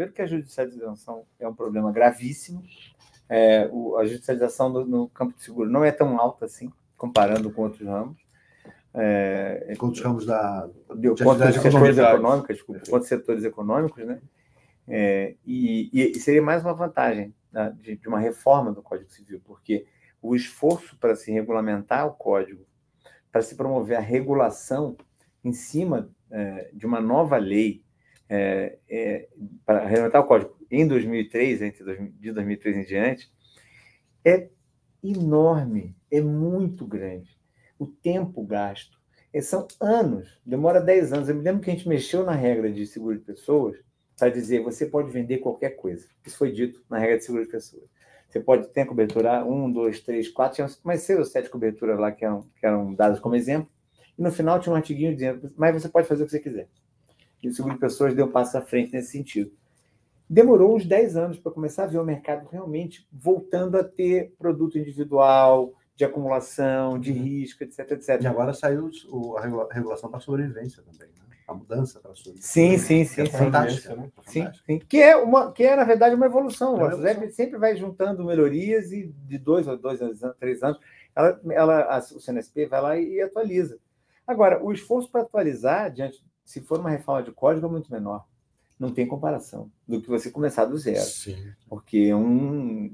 Primeiro que a judicialização é um problema gravíssimo. A judicialização no campo de seguro não é tão alta assim, comparando com outros ramos. Com os ramos contra os setores econômicos, contra os setores econômicos, né? E seria mais uma vantagem, né, de uma reforma do Código Civil, porque o esforço para se regulamentar o Código, para se promover a regulação em cima de uma nova lei, para regulamentar o Código em 2003, de 2003 em diante, é enorme, é muito grande. O tempo gasto são anos, demora 10 anos. Eu me lembro que a gente mexeu na regra de seguro de pessoas para dizer você pode vender qualquer coisa. Isso foi dito na regra de seguro de pessoas. Você pode ter cobertura 1, 2, 3, 4, tinha mais 6 ou 7 coberturas lá que eram dadas como exemplo, e no final tinha um artiguinho dizendo, mas você pode fazer o que você quiser. E o seguro de pessoas deu um passo à frente nesse sentido. Demorou uns 10 anos para começar a ver o mercado realmente voltando a ter produto individual, de acumulação, de risco, etc, etc. E agora saiu a regulação para a sobrevivência também, né? A mudança para a sobrevivência. Sim. Fantástica, né? Sim. Que é, na verdade, uma evolução. A SUSEP sempre vai juntando melhorias e de 2 a 3 anos, o CNSP vai lá e atualiza. Agora, o esforço para atualizar, se for uma reforma de código, é muito menor. Não tem comparação do que você começar do zero. Sim. Porque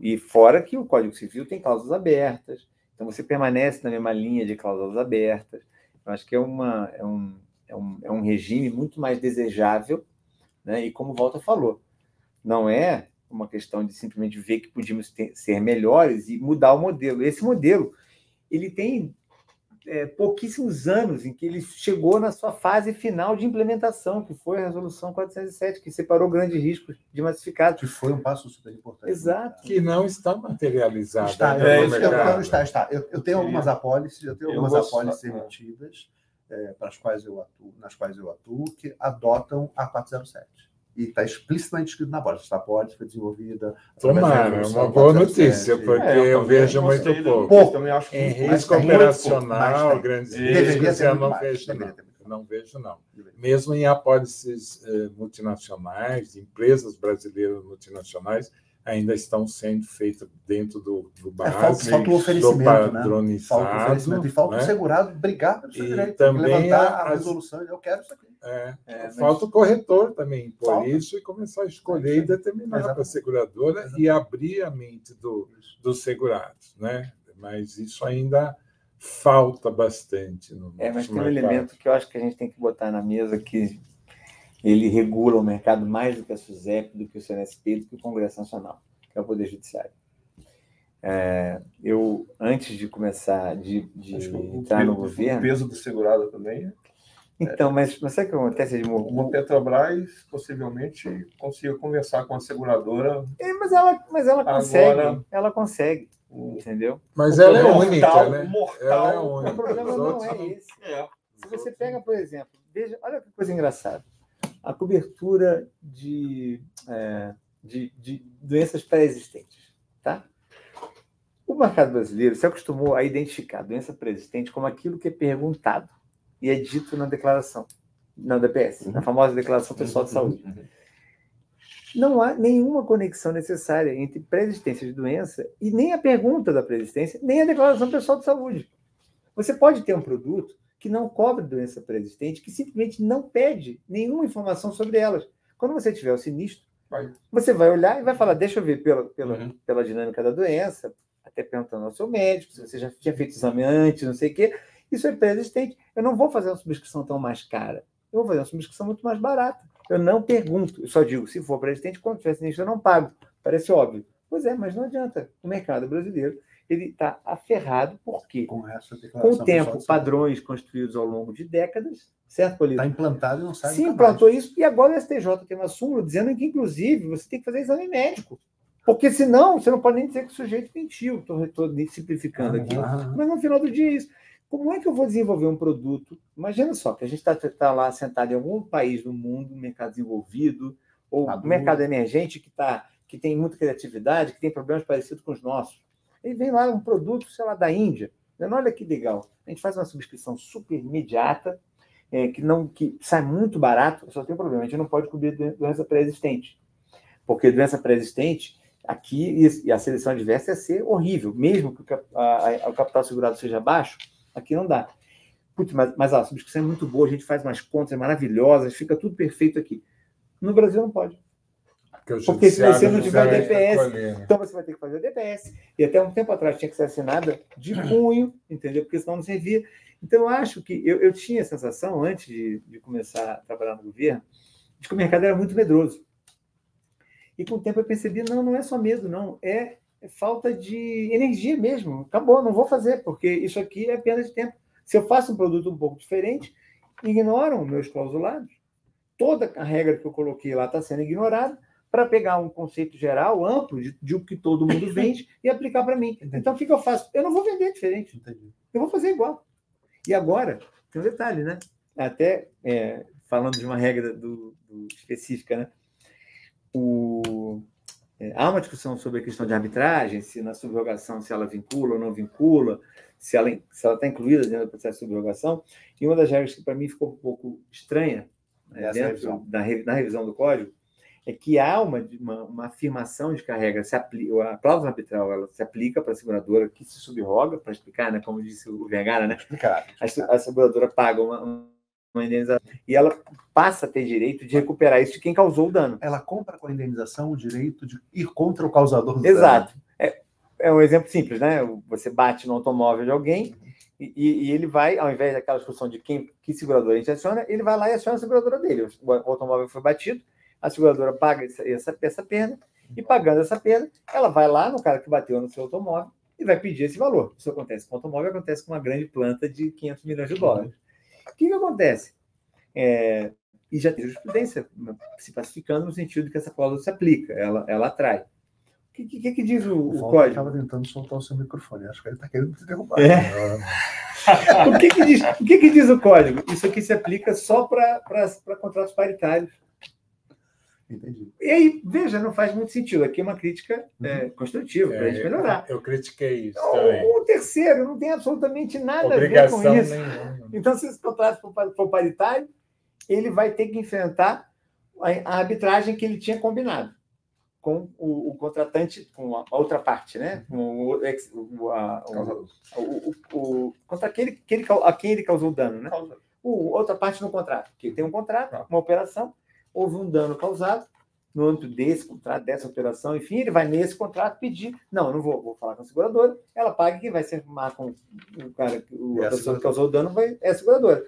e fora que o Código Civil tem cláusulas abertas, então você permanece na mesma linha de cláusulas abertas. Eu acho que é um regime muito mais desejável, né? E como o Walter falou, não é uma questão de simplesmente ver que podíamos ser melhores e mudar o modelo. Esse modelo ele tem pouquíssimos anos em que ele chegou na sua fase final de implementação, que foi a Resolução 407, que separou grandes riscos de massificados. Que foi um passo super importante. Exato. Que não está materializado. Está. Eu tenho algumas apólices, emitidas, nas quais eu atuo, que adotam a 407. E está explicitamente escrito na apólice. Essa apólice foi desenvolvida... Tomara, é uma boa notícia, porque eu vejo muito pouco. Em risco operacional, grandes riscos, eu não vejo, não. Não vejo, não. Mesmo em apólices multinacionais, empresas brasileiras multinacionais, ainda estão sendo feitas dentro do base, falta o oferecimento, do padronizado. Falta o oferecimento. E falta o segurado brigar pelo seu direito. Também levantar a resolução, eu quero isso aqui. Falta o corretor também por isso e começar a escolher e determinar para a seguradora e abrir a mente dos segurados, né? Mas isso ainda falta bastante no mas tem um elemento que eu acho que a gente tem que botar na mesa, que ele regula o mercado mais do que a SUSEP, do que o CNSP, do que o Congresso Nacional, que é o Poder Judiciário. Eu, antes de começar de entrar no governo... O peso do segurado também... Então, mas sabe o que acontece, Edmur? O Petrobras possivelmente consiga conversar com a seguradora. Mas ela consegue. Agora... Ela consegue, entendeu? Mas ela é única, né? Mortal. Ela é única. O problema não é esse. Se você pega, por exemplo, veja, olha que coisa engraçada. A cobertura de doenças pré-existentes, tá? O mercado brasileiro se acostumou a identificar a doença pré-existente como aquilo que é perguntado e é dito na declaração, na DPS, na famosa Declaração Pessoal de Saúde. Não há nenhuma conexão necessária entre pré-existência de doença e nem a pergunta da pré-existência, nem a Declaração Pessoal de Saúde. Você pode ter um produto que não cobre doença pré-existente, que simplesmente não pede nenhuma informação sobre elas. Quando você tiver o sinistro, você vai olhar e vai falar, deixa eu ver pela dinâmica da doença, até perguntando ao seu médico, se você já tinha feito exame antes, não sei o quê. Isso é pré-existente. Eu não vou fazer uma subscrição tão mais cara. Eu vou fazer uma subscrição muito mais barata. Eu não pergunto. Eu só digo, se for pré-existente, quando tiver sinistro, eu não pago. Parece óbvio. Pois é, mas não adianta. O mercado brasileiro está aferrado, porque com o tempo, padrões construídos ao longo de décadas, certo, Polito? Está implantado e não sai. Sim, implantou isso. E agora o STJ tem uma súmula dizendo que, inclusive, você tem que fazer exame médico. Porque senão, você não pode nem dizer que o sujeito mentiu. Estou simplificando aqui. Mas no final do dia é isso. Como é que eu vou desenvolver um produto? Imagina só, que a gente está lá sentado em algum país do mundo, no mercado desenvolvido, ou no mercado emergente, que tem muita criatividade, que tem problemas parecidos com os nossos. Aí vem lá um produto, sei lá, da Índia. Olha que legal. A gente faz uma subscrição super imediata, que sai muito barato, só tem um problema, a gente não pode cobrir doença pré-existente. porque doença pré-existente, aqui, e a seleção adversa ia ser horrível, mesmo que o capital segurado seja baixo, aqui não dá. Putz, mas a subscrição é muito boa, a gente faz umas contas maravilhosas, fica tudo perfeito aqui. No Brasil não pode. Porque se você não tiver DPS, então você vai ter que fazer o DPS. E até um tempo atrás tinha que ser assinada de punho, entendeu? Porque senão não servia. Então, eu acho que eu tinha a sensação, antes de começar a trabalhar no governo, de que o mercado era muito medroso. E com o tempo eu percebi, não é só medo, não. É falta de energia mesmo. Acabou, não vou fazer, porque isso aqui é perda de tempo. Se eu faço um produto um pouco diferente, ignoram meus clausulados. Toda a regra que eu coloquei lá está sendo ignorada, para pegar um conceito geral, amplo, de o que todo mundo vende e aplicar para mim. Entendi. Então, o que eu faço? Eu não vou vender diferente. Entendi. Eu vou fazer igual. E agora, tem um detalhe, né? Até falando de uma regra específica, né? Há uma discussão sobre a questão de arbitragem, se na subrogação, se ela vincula ou não vincula, se ela está incluída dentro do processo de subrogação. E uma das regras que, para mim, ficou um pouco estranha, né, dentro na revisão do código, é que há uma afirmação de que a regra a cláusula arbitral ela se aplica para a seguradora que se subroga, para explicar, né, como disse o Vergara, né? A seguradora paga uma indenização e ela passa a ter direito de recuperar isso de quem causou o dano. Ela compra com a indenização o direito de ir contra o causador do Exato. dano. É um exemplo simples, né? Você bate no automóvel de alguém e ele vai, ao invés daquela discussão de que seguradora a gente aciona, ele vai lá e aciona a seguradora dele. O automóvel foi batido, a seguradora paga essa perda, e pagando essa perda, ela vai lá no cara que bateu no seu automóvel e vai pedir esse valor. Isso acontece com o automóvel, acontece com uma grande planta de 500 milhões de dólares. O que acontece? E já tem jurisprudência se pacificando no sentido de que essa cláusula se aplica, ela atrai. O que diz o código? Estava tentando soltar o seu microfone, acho que ele está querendo te derrubar. O que diz o código? Isso aqui se aplica só para contratos paritários. Entendi. E aí, veja, não faz muito sentido. Aqui é uma crítica construtiva para a gente melhorar. Eu critiquei isso também. O terceiro não tem absolutamente nada a ver com isso. Nenhuma. Então, se esse contrato for paritário, ele vai ter que enfrentar a arbitragem que ele tinha combinado com o contratante, com a outra parte, né? Contra a quem ele causou dano, né? Outra parte no contrato, que tem um contrato, uma operação, houve um dano causado no âmbito desse contrato, dessa operação, enfim, ele vai nesse contrato pedir, não vou falar com a seguradora, ela paga e quem vai ser com o cara, a pessoa que causou o dano é a seguradora.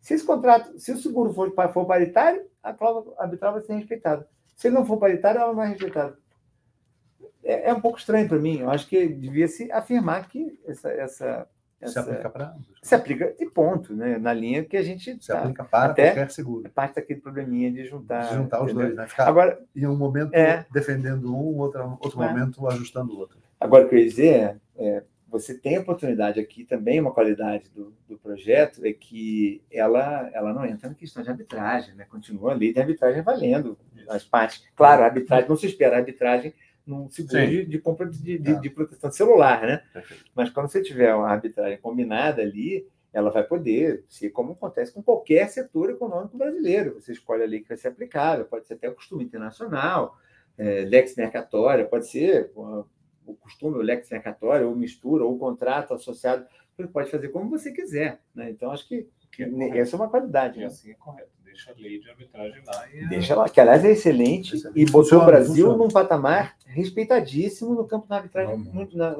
Se o seguro for paritário, a cláusula arbitral vai ser respeitada. Se ele não for paritário, ela não é respeitada. É um pouco estranho para mim. Eu acho que devia se afirmar que se aplica para se aplica de ponto, né? Na linha que a gente se aplica para qualquer seguro. Parte daquele probleminha de juntar os dois, né? Ficar agora, em um momento defendendo outro momento ajustando o outro. Agora, o que eu ia dizer você tem a oportunidade aqui também, uma qualidade do projeto é que ela não entra na questão de arbitragem, né? Continua a lei de arbitragem valendo as partes. Claro, a arbitragem não se espera a arbitragem num seguro de compra de proteção de celular, né? Perfeito. Mas quando você tiver uma arbitragem combinada ali, ela vai poder ser como acontece com qualquer setor econômico brasileiro. Você escolhe a lei que vai ser aplicável, pode ser até o costume internacional, lex mercatória, pode ser o costume, o lex mercatória, ou mistura, ou contrato associado, você pode fazer como você quiser, né? Então, acho que essa é uma qualidade. E assim é correto. Deixa a lei de arbitragem lá. Deixa lá, que aliás é excelente e botou o Brasil num patamar respeitadíssimo no campo da arbitragem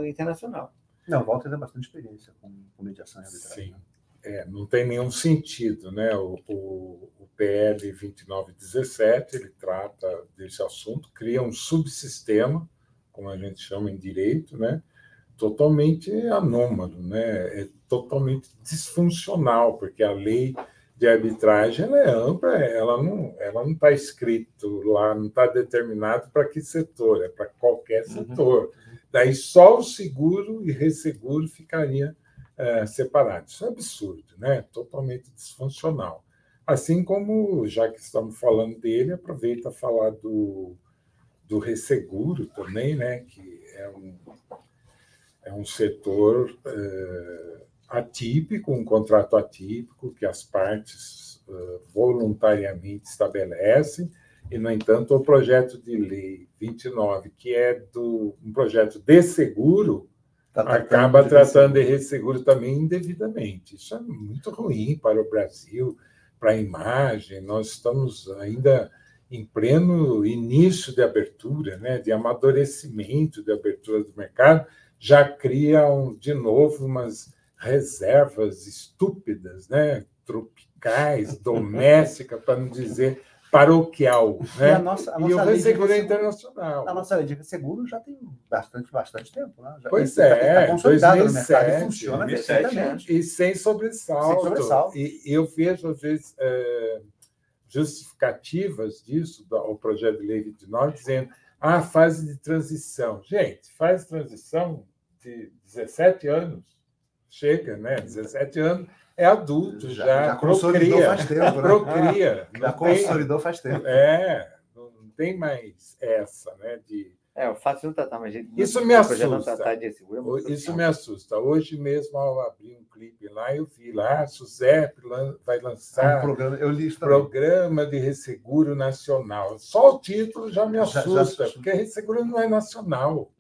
internacional. Não, o Walter tem bastante experiência com mediação e arbitragem. Sim. Não tem nenhum sentido, né? O PL 2917, ele trata desse assunto, cria um subsistema, como a gente chama em direito, né? Totalmente anômalo, né? É totalmente disfuncional, porque a lei de arbitragem ela é ampla, ela não está escrito lá, não está determinado para que setor, é para qualquer setor. Daí só o seguro e resseguro ficaria separado. Isso é absurdo, né? Totalmente disfuncional. Assim como, já que estamos falando dele, aproveita a falar do resseguro também, né? Que é um setor atípico, um contrato atípico que as partes voluntariamente estabelecem E, no entanto, o projeto de lei 29, que é um projeto de seguro, acaba tratando de resseguro também indevidamente. Isso é muito ruim para o Brasil, para a imagem. Nós estamos ainda em pleno início de abertura, né, de amadurecimento de abertura do mercado, já criam, de novo, umas reservas estúpidas, né, tropicais, domésticas, para não dizer paroquial. Né? E o resseguro é internacional. A nossa lei de resseguro já tem bastante tempo. Né? Pois é, está consolidado 2007, no mercado e funciona perfeitamente. E sem sobressalto. E eu vejo, às vezes, justificativas disso, ao projeto de lei 29, dizendo fase de transição. Gente, fase de transição de 17 anos. Chega, né? 17 anos. É adulto, já consolidou faz tempo. Né? Procria. Já consolidou faz tempo. Não tem mais essa, né? O fato de não tratar mais isso me assusta. Isso me assusta. Hoje mesmo, ao abrir um clipe lá, eu vi lá, a SUSEP vai lançar programa de resseguro nacional. Só o título já me assusta, porque resseguro não é nacional.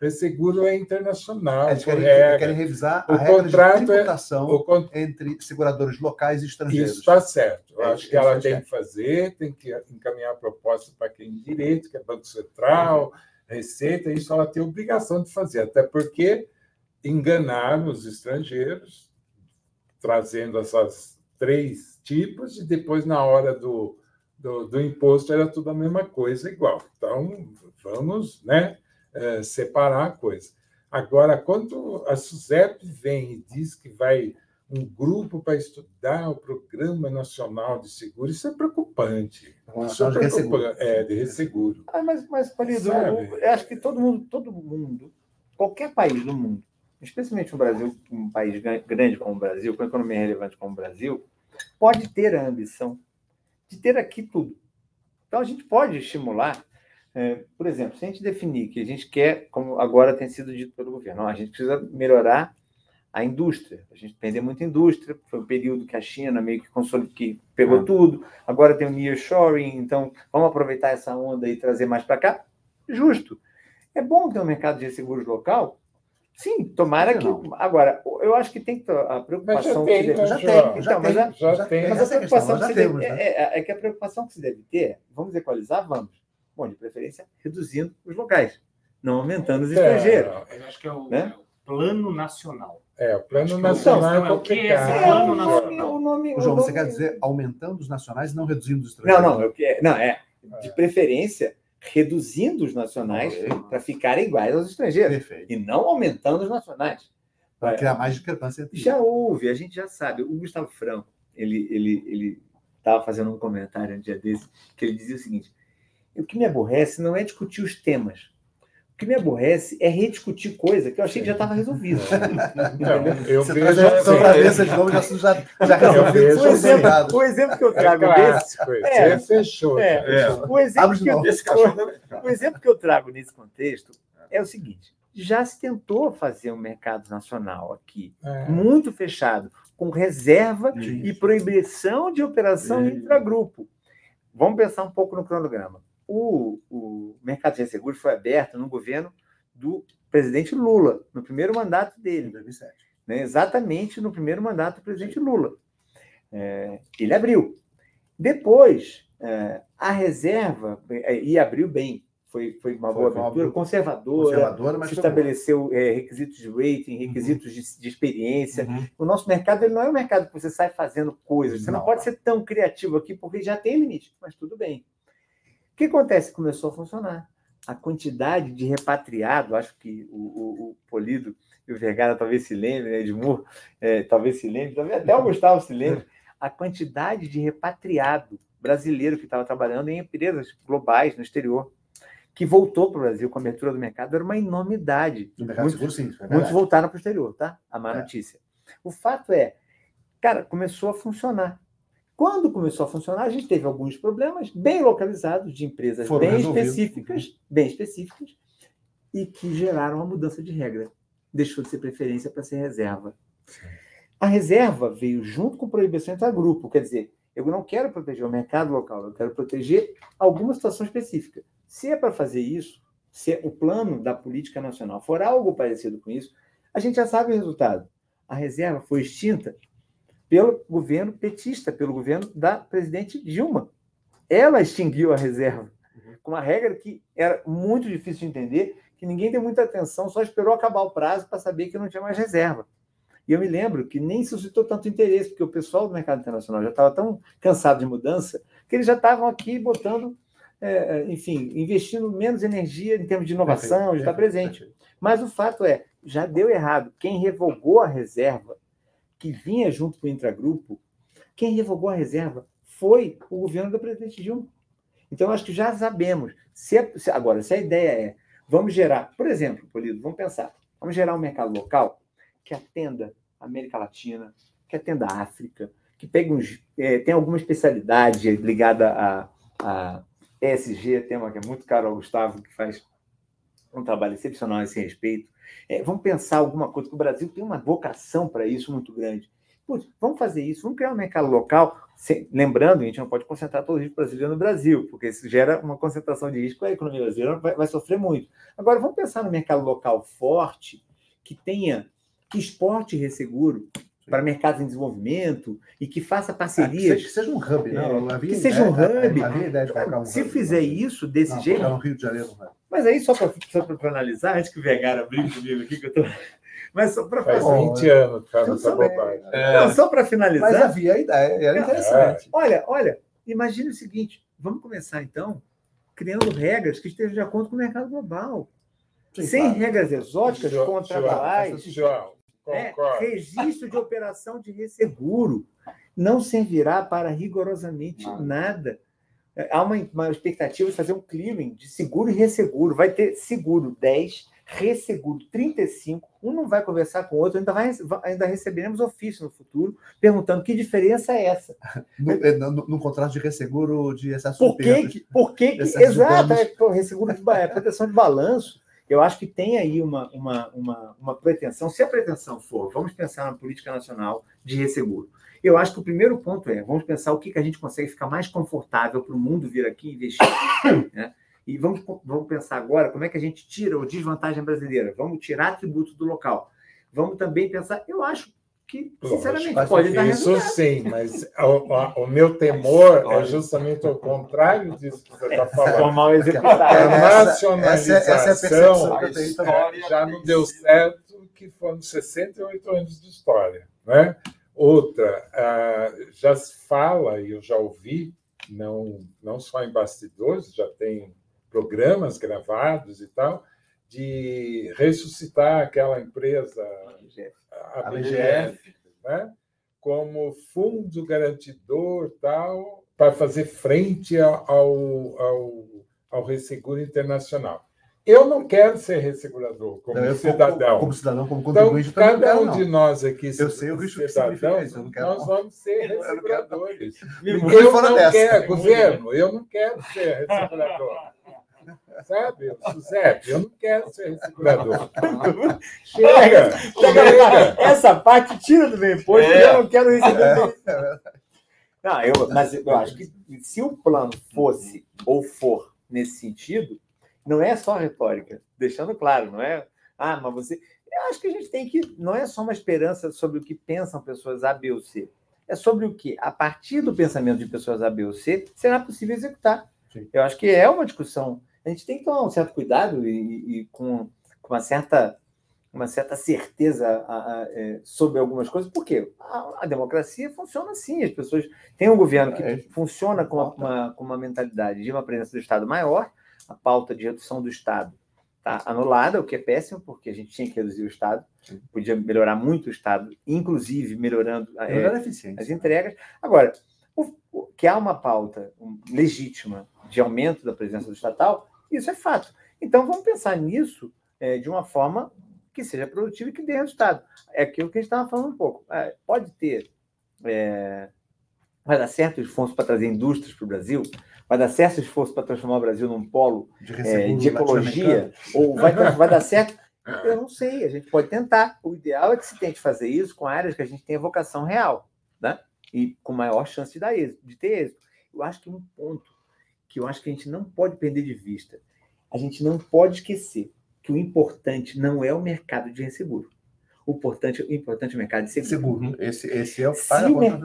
Resseguro é internacional. Eles querem revisar a regra de tributação entre seguradores locais e estrangeiros. Isso está certo. Eu acho que ela tem que fazer, tem que encaminhar a proposta para quem tem direito, que é Banco Central, Receita, isso ela tem obrigação de fazer, até porque enganaram os estrangeiros, trazendo essas 3 tipos, e depois, na hora do imposto, era tudo a mesma coisa, igual. Então, vamos, né? Separar a coisa. Agora, quando a SUSEP vem e diz que vai um grupo para estudar o Programa Nacional de Seguro, isso é preocupante. Isso é preocupante. De resseguro. Mas Polido, eu acho que todo mundo, qualquer país do mundo, especialmente o Brasil, um país grande como o Brasil, com economia relevante como o Brasil, pode ter a ambição de ter aqui tudo. Então, a gente pode estimular. Por exemplo, se a gente definir que a gente quer, como agora tem sido dito pelo governo, a gente precisa melhorar a indústria. A gente perdeu muita indústria, foi um período que a China meio que pegou tudo, agora tem o nearshoring, então vamos aproveitar essa onda e trazer mais para cá. Justo. É bom ter um mercado de seguros local? Sim, tomara que... Agora, eu acho que tem a preocupação... Mas a preocupação que a preocupação que se deve ter, vamos equalizar? Vamos. Bom, de preferência, reduzindo os locais, não aumentando os estrangeiros. Eu acho que é o plano nacional. O plano nacional é complicado. Plano nacional. João, você quer dizer aumentando os nacionais e não reduzindo os estrangeiros? Não, de preferência, reduzindo os nacionais para ficarem iguais aos estrangeiros. Perfeito. E não aumentando os nacionais. Para criar mais discrepância entre Já houve, a gente já sabe. O Gustavo Franco, ele estava fazendo um comentário um dia desse, que ele dizia o seguinte: o que me aborrece não é discutir os temas. O que me aborrece é rediscutir coisa que eu achei que já estava resolvido. Eu vejo o exemplo que eu trago desse... Fechou. O exemplo que eu trago nesse contexto é o seguinte: já se tentou fazer um mercado nacional aqui, muito fechado, com reserva e proibição de operação intragrupo. Vamos pensar um pouco no cronograma. O mercado de seguros foi aberto no governo do presidente Lula, no primeiro mandato dele. Em 2007. Né? Exatamente no primeiro mandato do presidente Lula. Ele abriu. Depois, a reserva, e abriu bem, foi uma boa abertura, conservadora, mas se estabeleceu requisitos de rating, requisitos de experiência. O nosso mercado ele não é um mercado que você sai fazendo coisas. Você não pode ser tão criativo aqui, porque já tem limite, mas tudo bem. O que acontece? Começou a funcionar. A quantidade de repatriado, acho que o Polido e o Vergara talvez se lembrem, Edmur talvez se lembre, talvez até o Gustavo se lembre, a quantidade de repatriado brasileiro que estava trabalhando em empresas globais no exterior, que voltou para o Brasil com a abertura do mercado, era uma enormidade. Muitos voltaram para o exterior, tá? A má notícia. O fato é, cara, começou a funcionar. Quando começou a funcionar, a gente teve alguns problemas bem localizados de empresas bem específicas, e que geraram uma mudança de regra. Deixou de ser preferência para ser reserva. Sim. A reserva veio junto com proibição intragrupo. Quer dizer, Eu não quero proteger o mercado local, eu quero proteger alguma situação específica. Se é para fazer isso, se o plano da política nacional for algo parecido com isso, a gente já sabe o resultado. A reserva foi extinta pelo governo petista, pelo governo da presidente Dilma. Ela extinguiu a reserva, com uma regra que era muito difícil de entender, que ninguém deu muita atenção, só esperou acabar o prazo para saber que não tinha mais reserva. E eu me lembro que nem suscitou tanto interesse, porque o pessoal do mercado internacional já estava tão cansado de mudança, que eles já estavam aqui botando, enfim, investindo menos energia em termos de inovação, de estar presente. Mas o fato é, já deu errado. Quem revogou a reserva, que vinha junto com o intragrupo, quem revogou a reserva foi o governo da presidente Dilma. Então, acho que já sabemos. Agora, se a ideia é, vamos gerar, por exemplo, Polido, vamos pensar, vamos gerar um mercado local que atenda a América Latina, que atenda a África, que tem alguma especialidade ligada a ESG, tema que é muito caro ao Gustavo, que faz um trabalho excepcional a esse respeito. Vamos pensar alguma coisa, que o Brasil tem uma vocação para isso muito grande. Putz, vamos fazer isso, vamos criar um mercado local, lembrando, a gente não pode concentrar todo o risco brasileiro no Brasil, porque isso gera uma concentração de risco, a economia brasileira vai sofrer muito. Agora, vamos pensar no mercado local forte, que exporte resseguro para mercados em desenvolvimento e que faça parcerias. Que seja um hub, né? Que seja um hub. Havia ideia de colocar um Se hub, fizer isso desse jeito. No Rio de Janeiro, né? Mas aí, só para analisar, antes que o Vergara brigue comigo aqui, que eu tô. Mas só para faz 20 anos que faz essa bobagem. Não, só para finalizar. Mas havia a ideia, era interessante. Olha, imagine o seguinte: vamos começar, então, criando regras que estejam de acordo com o mercado global. Sim, sem regras exóticas, contratuais. Registro de operação de resseguro não servirá para rigorosamente nada. Há uma expectativa de fazer um clearing de seguro e resseguro. Vai ter seguro 10, resseguro 35. Um não vai conversar com o outro, ainda receberemos ofício no futuro perguntando que diferença é essa. No contrato de resseguro de excesso de perdas. Por que exato, resseguro de proteção de balanço. Eu acho que tem aí uma pretensão. Se a pretensão for, vamos pensar na política nacional de resseguro. Eu acho que o primeiro ponto vamos pensar o que a gente consegue ficar mais confortável para o mundo vir aqui investir. Né? E vamos pensar agora como é que a gente tira a desvantagem brasileira. Vamos tirar tributo do local. Vamos também pensar, eu acho que, sinceramente, pode dar isso resultado. Sim, mas o meu temor é justamente o contrário disso que você está falando. Mal executado. A nacionalização já não deu certo, que foram 68 anos de história. Né? Outra, já se fala, e eu já ouvi, não só em bastidores, já tem programas gravados e tal, de ressuscitar aquela empresa, a BGF, né? Como fundo garantidor tal, para fazer frente ao resseguro internacional. Eu não quero ser ressegurador como cidadão. Como cidadão, como contribuinte. Então, cada um de nós aqui, eu sei o risco cidadãos, nós vamos ser resseguradores. Eu não quero, governo, eu não quero ser ressegurador. Sabe, Giuseppe, eu não quero ser ressegurador. Chega! Essa parte tira do meu imposto, eu não quero receber. Mas eu acho que se o plano fosse ou for nesse sentido, não é só retórica, deixando claro, não é? Mas você. Eu acho que a gente tem que. Não é só uma esperança sobre o que pensam pessoas A, B ou C. É sobre o que, a partir do pensamento de pessoas A, B ou C, será possível executar. Sim. Eu acho que é uma discussão. A gente tem que tomar um certo cuidado e com uma certa certeza sobre algumas coisas, porque a democracia funciona assim. As pessoas têm um governo que funciona com uma mentalidade de uma presença do Estado maior, a pauta de redução do Estado está anulada, o que é péssimo, porque a gente tinha que reduzir o Estado, podia melhorar muito o Estado, inclusive melhorando as entregas. Agora, que há uma pauta legítima de aumento da presença do estatal, isso é fato. Então, vamos pensar nisso de uma forma que seja produtiva e que dê resultado. É aquilo que a gente estava falando um pouco. Pode ter... vai dar certo o esforço para trazer indústrias para o Brasil? Vai dar certo o esforço para transformar o Brasil num polo de ecologia? Ou vai dar certo? Eu não sei, a gente pode tentar. O ideal é que se tente fazer isso com áreas que a gente tenha vocação real. Né? e com maior chance de ter êxito. Eu acho que um ponto que eu acho que a gente não pode perder de vista, a gente não pode esquecer que o importante não é o mercado de resseguro. O importante é o mercado de seguro. Esse é o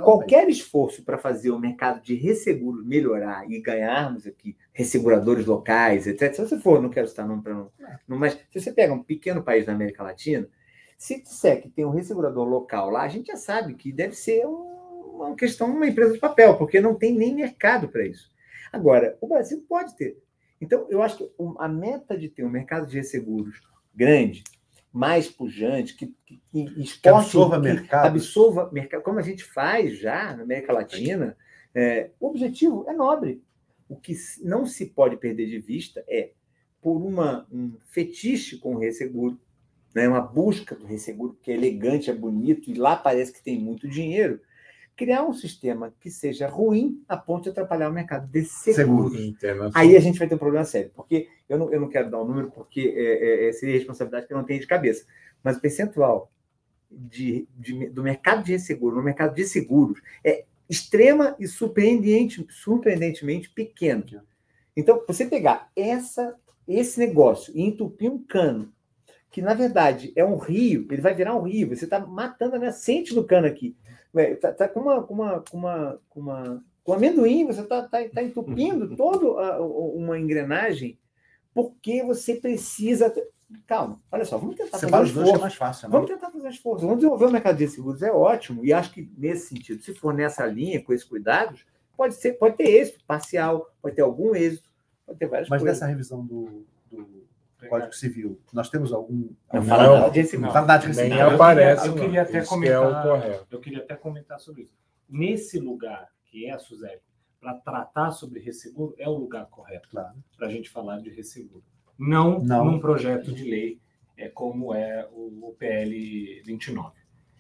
qualquer esforço para fazer o mercado de resseguro melhorar e ganharmos aqui resseguradores locais, etc. Se você for, não quero citar nome para não, mas se você pega um pequeno país da América Latina, se disser que tem um ressegurador local lá, a gente já sabe que deve ser uma questão, uma empresa de papel, porque não tem nem mercado para isso. Agora, o Brasil pode ter. Então, eu acho que a meta de ter um mercado de resseguros grande, mais pujante, que absorva mercado, como a gente faz já na América Latina, o objetivo é nobre. O que não se pode perder de vista é, por um fetiche com o resseguro, né, uma busca do resseguro, que é elegante, é bonito, e lá parece que tem muito dinheiro, criar um sistema que seja ruim a ponto de atrapalhar o mercado de seguros. Aí a gente vai ter um problema sério, porque eu não quero dar um número, porque seria responsabilidade que eu não tenho de cabeça, mas o percentual do mercado de resseguro no mercado de seguros é extrema e surpreendentemente pequeno. Então, você pegar esse negócio e entupir um cano, que na verdade é um rio, ele vai virar um rio, você está matando a nascente do cano aqui. Tá com amendoim, você tá entupindo toda uma engrenagem, porque você precisa. Calma, olha só, vamos tentar fazer um esforço. É mais fácil, né? Vamos tentar fazer um esforço. Vamos desenvolver o mercado de seguros, é ótimo, e acho que nesse sentido, se for nessa linha, com esses cuidados, pode ter êxito parcial, pode ter algum êxito, pode ter várias coisas. Mas nessa revisão do Código Civil, nós temos algum... Não fala nada de resseguro. Nem aparece. Eu queria até comentar sobre isso. Nesse lugar, que é a SUSEP, para tratar sobre resseguro, é o lugar correto para a gente falar de resseguro. Não num projeto de lei como é o PL 29,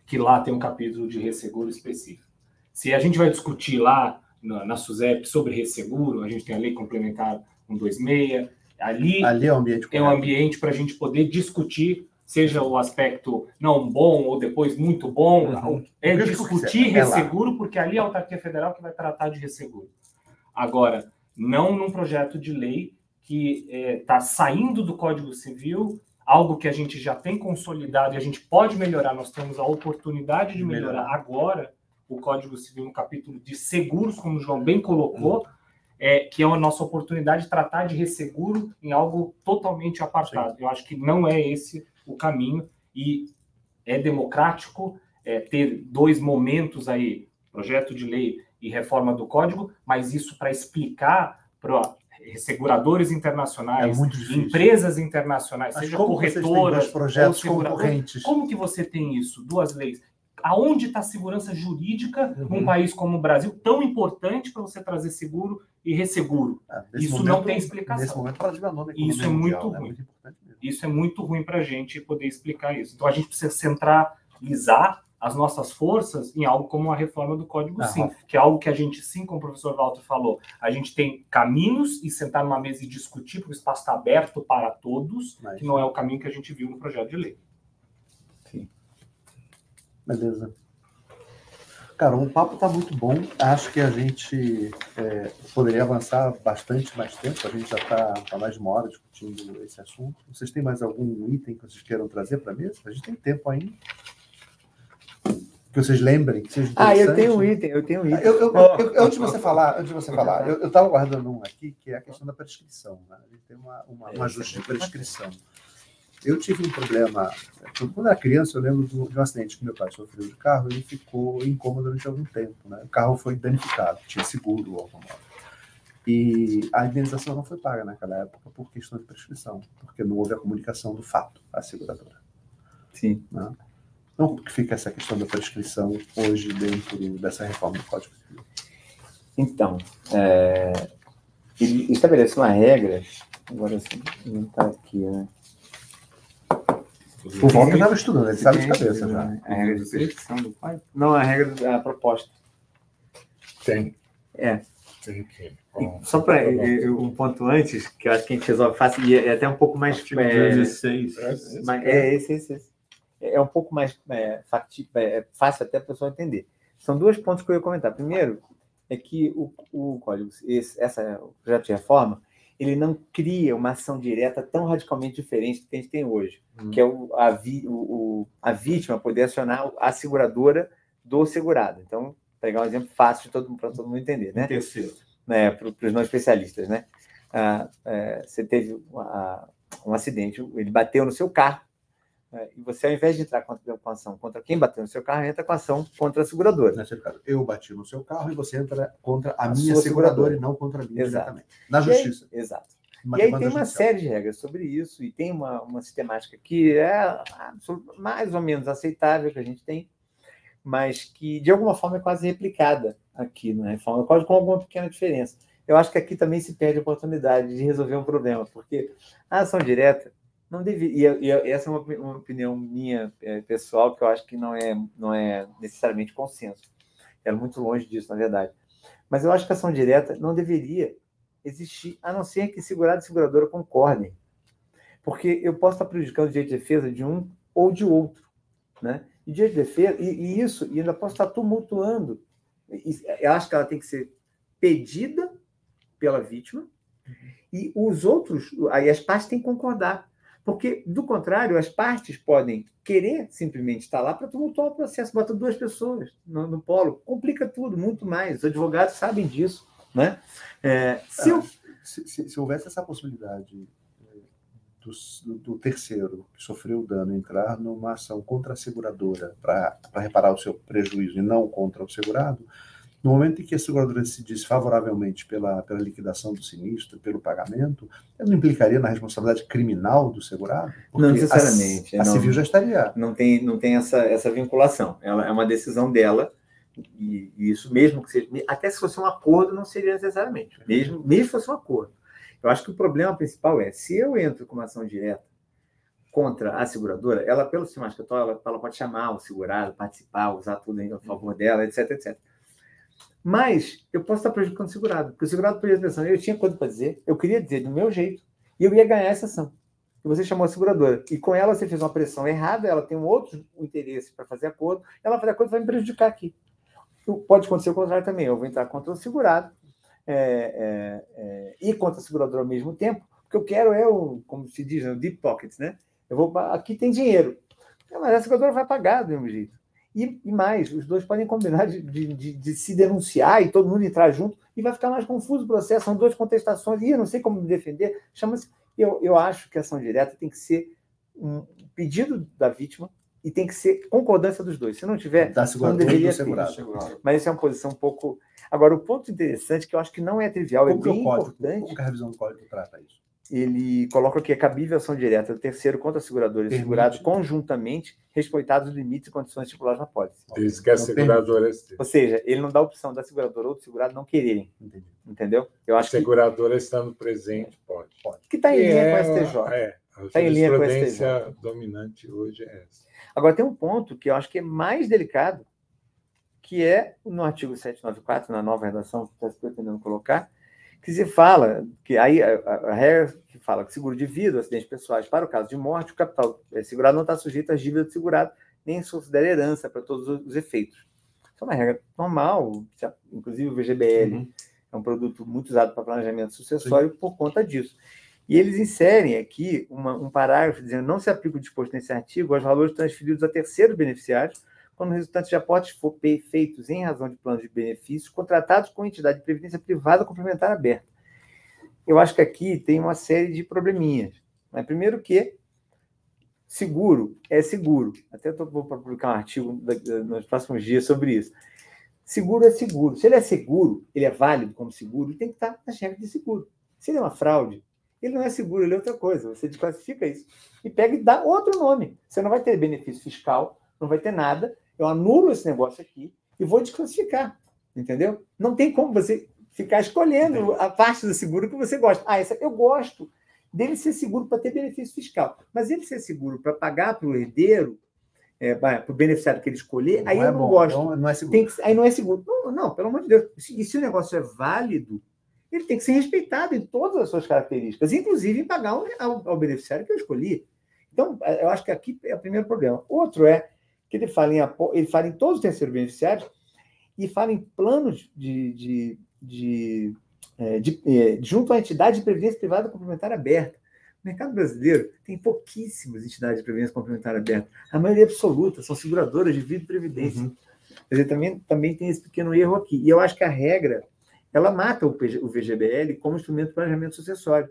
que lá tem um capítulo de resseguro específico. Se a gente vai discutir lá na SUSEP sobre resseguro, a gente tem a Lei Complementar 126, ali é um ambiente para a gente poder discutir, seja o aspecto não bom ou depois muito bom, discutir resseguro, porque ali é a autarquia federal que vai tratar de resseguro. Agora, não num projeto de lei que está saindo do Código Civil, algo que a gente já tem consolidado e a gente pode melhorar, nós temos a oportunidade de melhorar agora o Código Civil no capítulo de seguros, como o João bem colocou, que é a nossa oportunidade de tratar de resseguro em algo totalmente apartado. Eu acho que não é esse o caminho, e é democrático ter dois momentos aí, projeto de lei e reforma do Código, mas isso para explicar para resseguradores internacionais, empresas internacionais, seja corretoras, projetos concorrentes. Como que você tem isso? Duas leis. Aonde está a segurança jurídica num país como o Brasil, tão importante para você trazer seguro e resseguro? Isso não tem explicação. Nesse momento, isso é muito ruim. Isso é muito ruim para a gente poder explicar isso. Então, a gente precisa centralizar as nossas forças em algo como a reforma do Código Sim, que é algo que a gente, sim, como o professor Walter falou, a gente tem caminhos e sentar numa mesa e discutir, porque o espaço está aberto para todos, que não é o caminho que a gente viu no projeto de lei. Sim. Beleza. Cara, o papo está muito bom. Acho que a gente poderia avançar bastante mais tempo. A gente já está há mais de uma hora discutindo esse assunto. Vocês têm mais algum item que vocês queiram trazer para a mesa? A gente tem tempo ainda. Que vocês lembrem. Que seja eu tenho um item. Antes de você falar, eu estava guardando um aqui, que é a questão da prescrição. Né? A gente tem um ajuste de prescrição. Eu tive um problema. Quando era criança, eu lembro de um acidente que meu pai sofreu de carro, ele ficou em coma durante algum tempo. Né? O carro foi danificado, tinha seguro o automóvel. E a indenização não foi paga naquela época por questão de prescrição, porque não houve a comunicação do fato à seguradora. Sim. Né? Então, como que fica essa questão da prescrição hoje dentro dessa reforma do Código Civil? Então, ele estabelece uma regra, agora assim, não está aqui, né? O Walter estava estudando, ele sabe de cabeça já. A regra de prescrição do pai? Não, a regra da proposta. Tem. Tem que. Só para um ponto antes, que eu acho que a gente resolve fácil, e é até um pouco mais... esse. É um pouco mais fácil até para a pessoa entender. São 2 pontos que eu ia comentar. Primeiro, é que o código, essa projeto de reforma, ele não cria uma ação direta tão radicalmente diferente do que a gente tem hoje, que é a vítima poder acionar a seguradora do segurado. Então, pegar um exemplo fácil para todo mundo entender, né? Terceiro. Né, para os não especialistas, né? Você teve um acidente, ele bateu no seu carro, e você, ao invés de entrar com ação contra quem bateu no seu carro, entra com ação contra a seguradora. Eu bati no seu carro e você entra contra a minha seguradora e não contra a minha diretamente. Na justiça. Exato. E aí tem uma série de regras sobre isso, e tem uma sistemática que é mais ou menos aceitável, que a gente tem, mas que, de alguma forma, é quase replicada aqui na reforma do Código, com alguma pequena diferença. Eu acho que aqui também se perde a oportunidade de resolver um problema, porque a ação direta não deveria... E essa é uma opinião minha, pessoal, que eu acho que não é necessariamente consenso. É muito longe disso, na verdade. Mas eu acho que a ação direta não deveria existir, a não ser que segurado e seguradora concordem. Porque eu posso estar prejudicando o direito de defesa de um ou de outro, né? E direito de defesa, e ainda posso estar tumultuando. Eu acho que ela tem que ser pedida pela vítima, e os outros, aí as partes têm que concordar. Porque, do contrário, as partes podem querer simplesmente estar lá para tumultuar o processo, bota 2 pessoas no polo, complica tudo, muito mais. Os advogados sabem disso, né? Se houvesse essa possibilidade do terceiro que sofreu o dano entrar numa ação contra a seguradora para reparar o seu prejuízo e não contra o segurado, no momento em que a seguradora decidisse favoravelmente pela liquidação do sinistro, pelo pagamento, não implicaria na responsabilidade criminal do segurado? Não necessariamente. A civil já estaria. Não tem essa vinculação. Ela é uma decisão dela, e isso mesmo que seja... Até se fosse um acordo, não seria necessariamente. Mesmo se fosse um acordo. Eu acho que o problema principal é, se eu entro com uma ação direta contra a seguradora, ela, pelo sistema ela pode chamar o segurado, participar, usar tudo a favor dela, etc, etc. Mas eu posso estar prejudicando o segurado, porque o segurado podia pensar, eu tinha coisa para dizer, eu queria dizer do meu jeito, e eu ia ganhar essa ação. E você chamou a seguradora, e com ela você fez uma pressão errada, ela tem um outro interesse para fazer acordo, ela fazer acordo vai me prejudicar aqui. Pode acontecer o contrário também, eu vou entrar contra o segurado e contra a seguradora ao mesmo tempo, porque eu quero, como se diz, o deep pockets, né? Aqui tem dinheiro, mas a seguradora vai pagar do mesmo jeito. E mais, os 2 podem combinar de se denunciar e todo mundo entrar junto, e vai ficar mais confuso o processo. São 2 contestações, e eu não sei como me defender. Chama-se. Eu acho que a ação direta tem que ser um pedido da vítima e tem que ser concordância dos 2. Se não tiver, não deveria ter. Mas isso é uma posição um pouco... Agora, o ponto interessante, que eu acho que não é trivial, é bem importante... Como que a revisão do código trata isso? Ele coloca que é cabível a ação direta do terceiro contra a seguradora e segurado conjuntamente, respeitados os limites e condições estipuladas na pólice. Isso que a seguradora... Ou seja, ele não dá a opção da seguradora ou do segurado não quererem. Entendeu? Eu acho a seguradora estando presente, pode. Que está em linha com o STJ. Está em linha com o STJ. A jurisprudência dominante hoje é essa. Agora, tem um ponto que eu acho que é mais delicado, que é no artigo 794, na nova redação que está se pretendendo colocar, que se fala, que aí a regra que fala que seguro de vida, acidentes pessoais, para o caso de morte, o capital segurado não está sujeito às dívidas do segurado, nem se considera herança para todos os efeitos. Isso é uma regra normal, inclusive o VGBL é um produto muito usado para planejamento sucessório por conta disso. E eles inserem aqui um parágrafo dizendo não se aplica o disposto nesse artigo aos valores transferidos a terceiros beneficiários quando o resultante de aportes for feitos em razão de planos de benefícios contratados com entidade de previdência privada complementar aberta. Eu acho que aqui tem uma série de probleminhas. Primeiro que seguro é seguro. Até vou publicar um artigo nos próximos dias sobre isso. Seguro é seguro. Se ele é seguro, ele é válido como seguro, ele tem que estar nas regras de seguro. Se ele é uma fraude, ele não é seguro, ele é outra coisa. Você desclassifica isso e pega e dá outro nome. Você não vai ter benefício fiscal, não vai ter nada. Eu anulo esse negócio aqui e vou desclassificar, entendeu? Não tem como você ficar escolhendo a parte do seguro que você gosta. Eu gosto dele ser seguro para ter benefício fiscal, mas ele ser seguro para pagar para o herdeiro, para o beneficiário que ele escolher, aí eu não gosto. Então não é seguro. Aí não é seguro. Não, pelo amor de Deus. E se o negócio é válido, ele tem que ser respeitado em todas as suas características, inclusive em pagar ao beneficiário que eu escolhi. Então, eu acho que aqui é o primeiro problema. Outro é que ele fala em todos os terceiros beneficiários e fala em planos junto à entidade de previdência privada complementar aberta. O mercado brasileiro tem pouquíssimas entidades de previdência complementar aberta. A maioria absoluta são seguradoras de vida e previdência. Quer dizer, também tem esse pequeno erro aqui. E eu acho que a regra, ela mata o VGBL como instrumento de planejamento sucessório.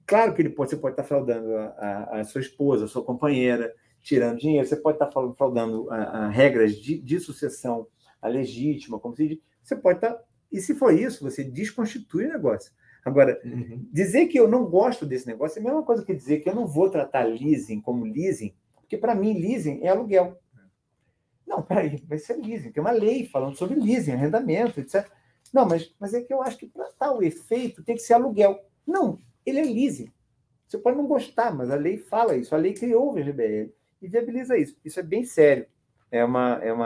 Claro que você pode estar fraudando a sua esposa, a sua companheira, tirando dinheiro, você pode estar fraudando a regras de sucessão, a legítima, como se diz. Você pode estar... E se for isso, você desconstitui o negócio. Agora, dizer que eu não gosto desse negócio é a mesma coisa que dizer que eu não vou tratar leasing como leasing, porque, para mim, leasing é aluguel. Não, peraí, vai ser leasing. Tem uma lei falando sobre leasing, arrendamento, etc. Não, mas é que eu acho que, para tal efeito, tem que ser aluguel. Não, ele é leasing. Você pode não gostar, mas a lei fala isso. A lei criou o VGBL e viabiliza isso. Isso é bem sério.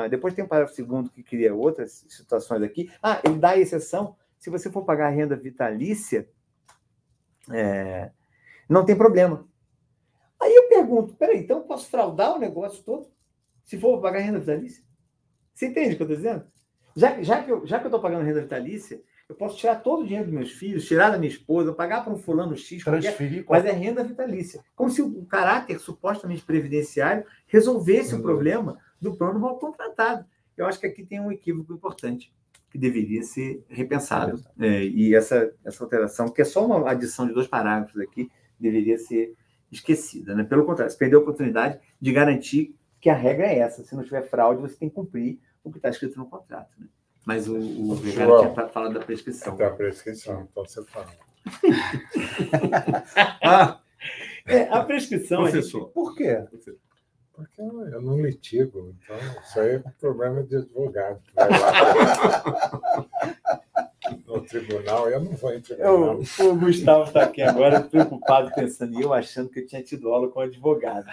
Depois tem um parágrafo 2º que cria outras situações aqui. Ele dá a exceção. Se você for pagar a renda vitalícia, não tem problema. Aí eu pergunto, peraí, então eu posso fraudar o negócio todo? Se for pagar a renda vitalícia? Você entende o que eu estou dizendo? Já que eu estou pagando renda vitalícia, eu posso tirar todo o dinheiro dos meus filhos, tirar da minha esposa, pagar para um fulano X, mas é renda vitalícia. Como se o caráter supostamente previdenciário resolvesse o problema do plano mal contratado. Eu acho que aqui tem um equívoco importante que deveria ser repensado. E essa alteração, que é só uma adição de 2 parágrafos aqui, deveria ser esquecida. Né? Pelo contrário, você perdeu a oportunidade de garantir que a regra é essa. Se não tiver fraude, você tem que cumprir o que está escrito no contrato. Né? Mas o Vergara tinha falado da prescrição. Da prescrição, então você fala. A prescrição... Professor, por quê? Porque eu não litigo, então isso aí é um problema de advogado. Vai lá no tribunal, eu não vou em tribunal. O Gustavo está aqui agora preocupado, pensando em eu, achando que eu tinha tido aula com advogado.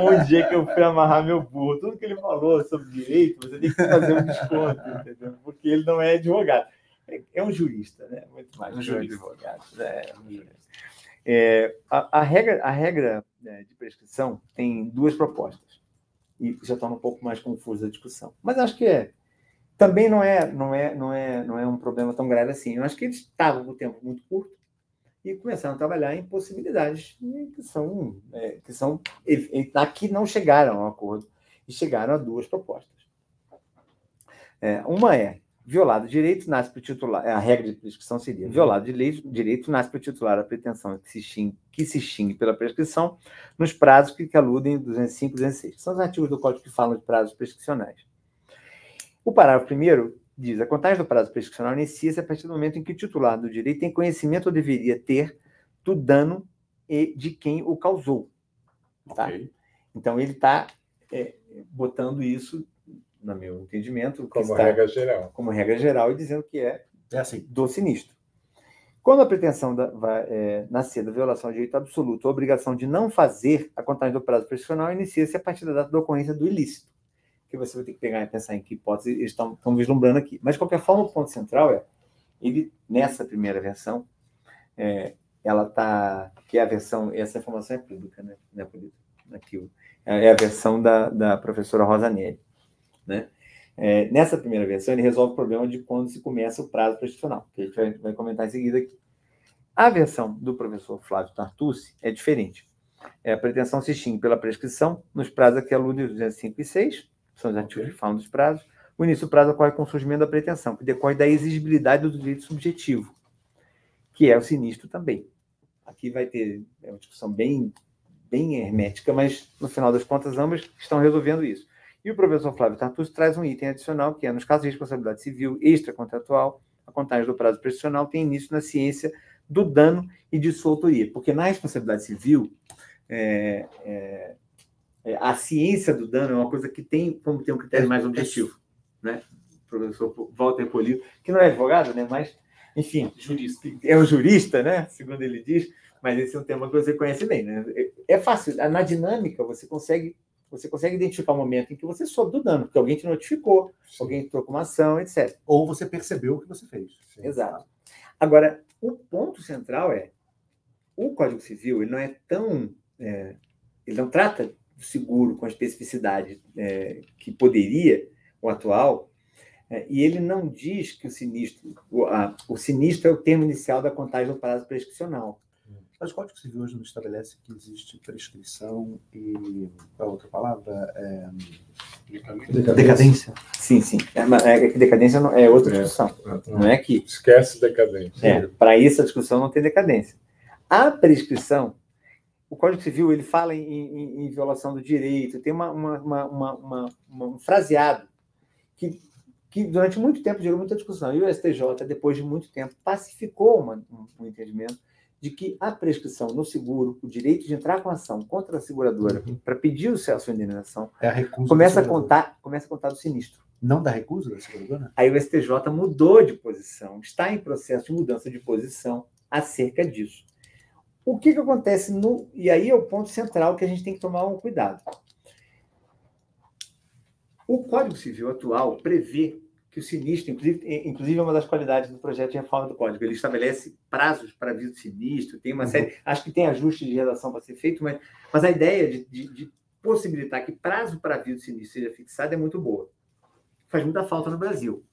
Um dia que eu fui amarrar meu burro, tudo que ele falou sobre direito, você tem que fazer um desconto, entendeu? Porque ele não é advogado. É um jurista, né? Muito mais um advogado. A regra de prescrição tem 2 propostas e já torna um pouco mais confusa a discussão. Mas acho que também não é um problema tão grave assim. Eu acho que eles estavam no tempo muito curto e começaram a trabalhar em possibilidades que aqui não chegaram a um acordo e chegaram a 2 propostas. Uma violado direito, nasce para o titular. A regra de prescrição seria: violado direito, nasce para o titular a pretensão que se extingue pela prescrição nos prazos que aludem 205 e 206. São os artigos do Código que falam de prazos prescricionais. O parágrafo 1º diz: a contagem do prazo prescricional inicia-se a partir do momento em que o titular do direito tem conhecimento ou deveria ter do dano e de quem o causou. Tá? Okay. Então, ele está botando isso, no meu entendimento, como regra geral, e dizendo que é assim, do sinistro. Quando a pretensão nascer da violação de direito absoluto, a obrigação de não fazer a contagem do prazo prescricional inicia-se a partir da data da ocorrência do ilícito, que você vai ter que pegar e pensar em que hipótese eles estão vislumbrando aqui. Mas, de qualquer forma, o ponto central ele, nessa primeira versão, ela está... que é a versão... Essa informação é pública, né? Não é política. Aqui, é a versão da professora Rosanelli. Né? Nessa primeira versão, ele resolve o problema de quando se começa o prazo prescricional, que a gente vai comentar em seguida aqui. A versão do professor Flávio Tartucci é diferente. A pretensão se extingue pela prescrição nos prazos a que aludem 205 e 6, são os artigos que falam dos prazos. O início do prazo ocorre com o surgimento da pretensão, que decorre da exigibilidade do direito subjetivo, que é o sinistro também. Aqui vai ter uma discussão bem hermética, mas, no final das contas, ambas estão resolvendo isso. E o professor Flávio Tartucci traz um item adicional, que é, nos casos de responsabilidade civil extracontratual, a contagem do prazo prescricional tem início na ciência do dano e de sua autoria. Porque na responsabilidade civil, a ciência do dano é uma coisa que tem como ter um critério mais objetivo. Né? O professor Walter Polito, que não é advogado, né? Mas, enfim, jurista. É um jurista, né? Segundo ele diz, mas esse é um tema que você conhece bem. Né? É fácil. Na dinâmica, você consegue identificar o momento em que você soube do dano, porque alguém te notificou, alguém trocou uma ação, etc. Ou você percebeu o que você fez. Sim. Exato. Agora, o ponto central o Código Civil ele não é tão... ele não trata do seguro com a especificidade que poderia, o atual, E ele não diz que o sinistro é o termo inicial da contagem do prazo prescricional. Mas o Código Civil hoje não estabelece que existe prescrição e a outra palavra decadência. Sim. Decadência é outra discussão. Não é que... Esquece decadência. Para isso, a discussão não tem decadência. A prescrição, o Código Civil, ele fala em violação do direito, tem um fraseado que durante muito tempo gerou muita discussão. E o STJ, depois de muito tempo, pacificou um entendimento de que a prescrição no seguro, o direito de entrar com ação contra a seguradora para pedir a sua indenização, começa a contar do sinistro. Não da recusa da seguradora? Aí o STJ mudou de posição, está em processo de mudança de posição acerca disso. O que acontece e aí é o ponto central que a gente tem que tomar um cuidado. O Código Civil atual prevê que o sinistro, inclusive é uma das qualidades do projeto de reforma do Código, ele estabelece prazos para aviso de sinistro, tem uma série, acho que tem ajuste de redação para ser feito, mas a ideia de possibilitar que prazo para aviso de sinistro seja fixado é muito boa. Faz muita falta no Brasil.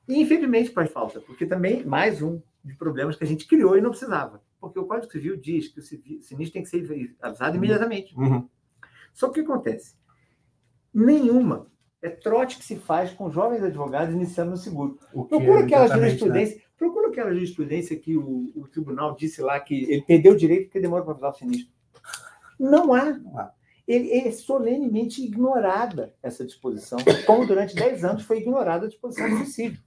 E, infelizmente, faz falta, porque também mais um de problemas que a gente criou e não precisava. Porque o Código Civil diz que o sinistro tem que ser avisado imediatamente. Só que o que acontece? É trote que se faz com jovens advogados iniciando no seguro. Procura aquela jurisprudência que o tribunal disse lá que ele perdeu o direito porque demora para avisar o sinistro. Não há. É solenemente ignorada essa disposição, como durante 10 anos foi ignorada a disposição do suicídio.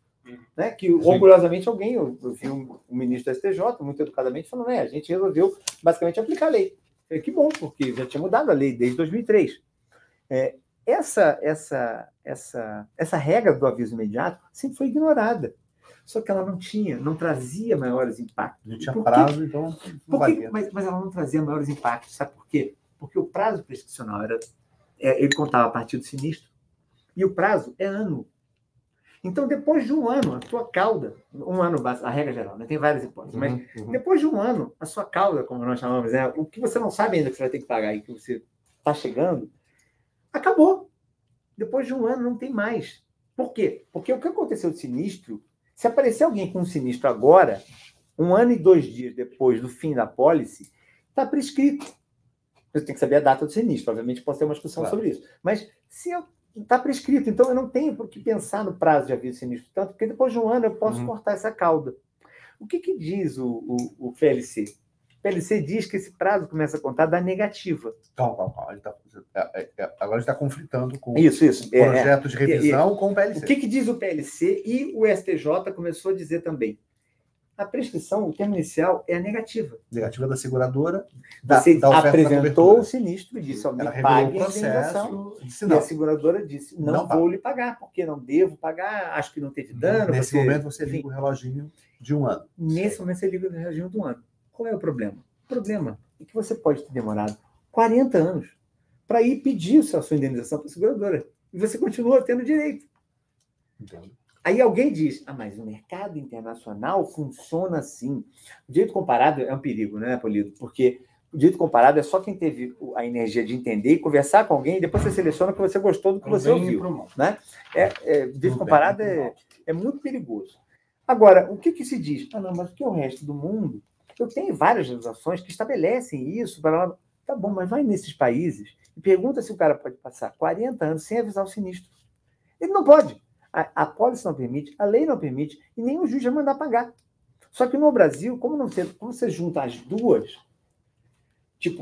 Né? Que, orgulhosamente, eu vi um ministro do STJ, muito educadamente, falando, a gente resolveu, basicamente, aplicar a lei. Que bom, porque já tinha mudado a lei desde 2003. Essa regra do aviso imediato sempre foi ignorada. Só que ela não trazia maiores impactos. Não tinha prazo, então não valia. Mas ela não trazia maiores impactos. Sabe por quê? Porque o prazo prescricional ele contava a partir do sinistro, e o prazo é ano. Então, depois de um ano, a sua cauda, a regra geral, né? Tem várias hipóteses, mas depois de um ano, a sua cauda, como nós chamamos, o que você não sabe ainda que você vai ter que pagar e que você está chegando, acabou. Depois de um ano, não tem mais. Por quê? Porque o que aconteceu de sinistro, se aparecer alguém com um sinistro agora, 1 ano e 2 dias depois do fim da pólice, está prescrito. Você tem que saber a data do sinistro, obviamente pode ter uma discussão sobre isso. Mas se está prescrito, então eu não tenho por que pensar no prazo de aviso de sinistro, tanto porque depois de um ano eu posso cortar essa cauda. O que diz o PLC? O PLC diz que esse prazo começa a contar da negativa. Calma. Agora está conflitando com isso. o projeto de revisão com o PLC. O que diz o PLC e o STJ começou a dizer também? A prescrição, o termo inicial, é a negativa. Negativa da seguradora. Você apresentou o sinistro e disse, me pague a indenização. E a seguradora disse, não vou lhe pagar, porque não devo pagar, acho que não teve dano. Nesse momento você liga o reloginho de 1 ano. Nesse momento você liga o reloginho de 1 ano. Qual é o problema? O problema é que você pode ter demorado 40 anos para ir pedir a sua indenização para a seguradora. E você continua tendo direito. Entendo. Aí alguém diz, mas o mercado internacional funciona assim. O direito comparado é um perigo, né, Polido? Porque o direito comparado é só quem teve a energia de entender e conversar com alguém, e depois você seleciona o que você gostou do que você ouviu. Né? O direito comparado é muito perigoso. Agora, o que se diz? Mas o que é o resto do mundo? Eu tenho várias legislações que estabelecem isso. Tá bom, mas vai nesses países e pergunta se o cara pode passar 40 anos sem avisar o sinistro. Ele não pode. A pólice não permite, a lei não permite, e nem o juiz vai mandar pagar. Só que no Brasil, como você junta as duas,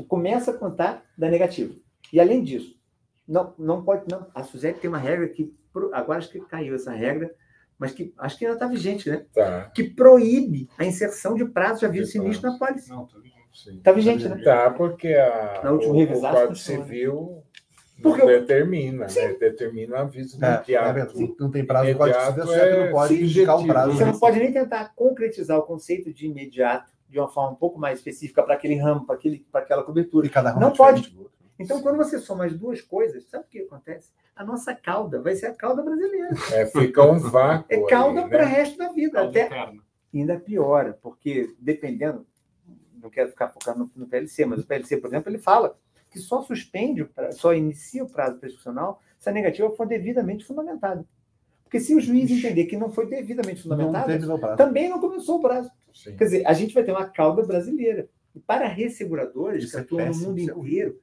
começa a contar da negativa. E além disso, não pode. A SUSEP tem uma regra que, agora acho que caiu essa regra, mas que acho que ainda está vigente, né? Tá. Que proíbe a inserção de prazo de aviso sinistro na pólice. Não, está vigente. Está vigente, né? Tá, porque na última revisão, o Código Civil determina, né? Determina aviso imediato. Não tem prazo, o Código Civil não pode indicar o prazo. Você não pode nem tentar concretizar o conceito de imediato de uma forma um pouco mais específica para aquele ramo, para aquela cobertura. E cada ramo não pode. Então, quando você soma as duas coisas, sabe o que acontece? A nossa cauda vai ser a cauda brasileira. Fica um vácuo. É cauda para o resto da vida. Até ainda piora, porque dependendo, não quero ficar focando no PLC, mas o PLC, por exemplo, ele fala que só inicia o prazo prescricional se a negativa for devidamente fundamentada. Porque se o juiz entender que não foi devidamente fundamentado, também não começou o prazo. Sim. Quer dizer, a gente vai ter uma cauda brasileira. E para resseguradores que atuam no mundo inteiro,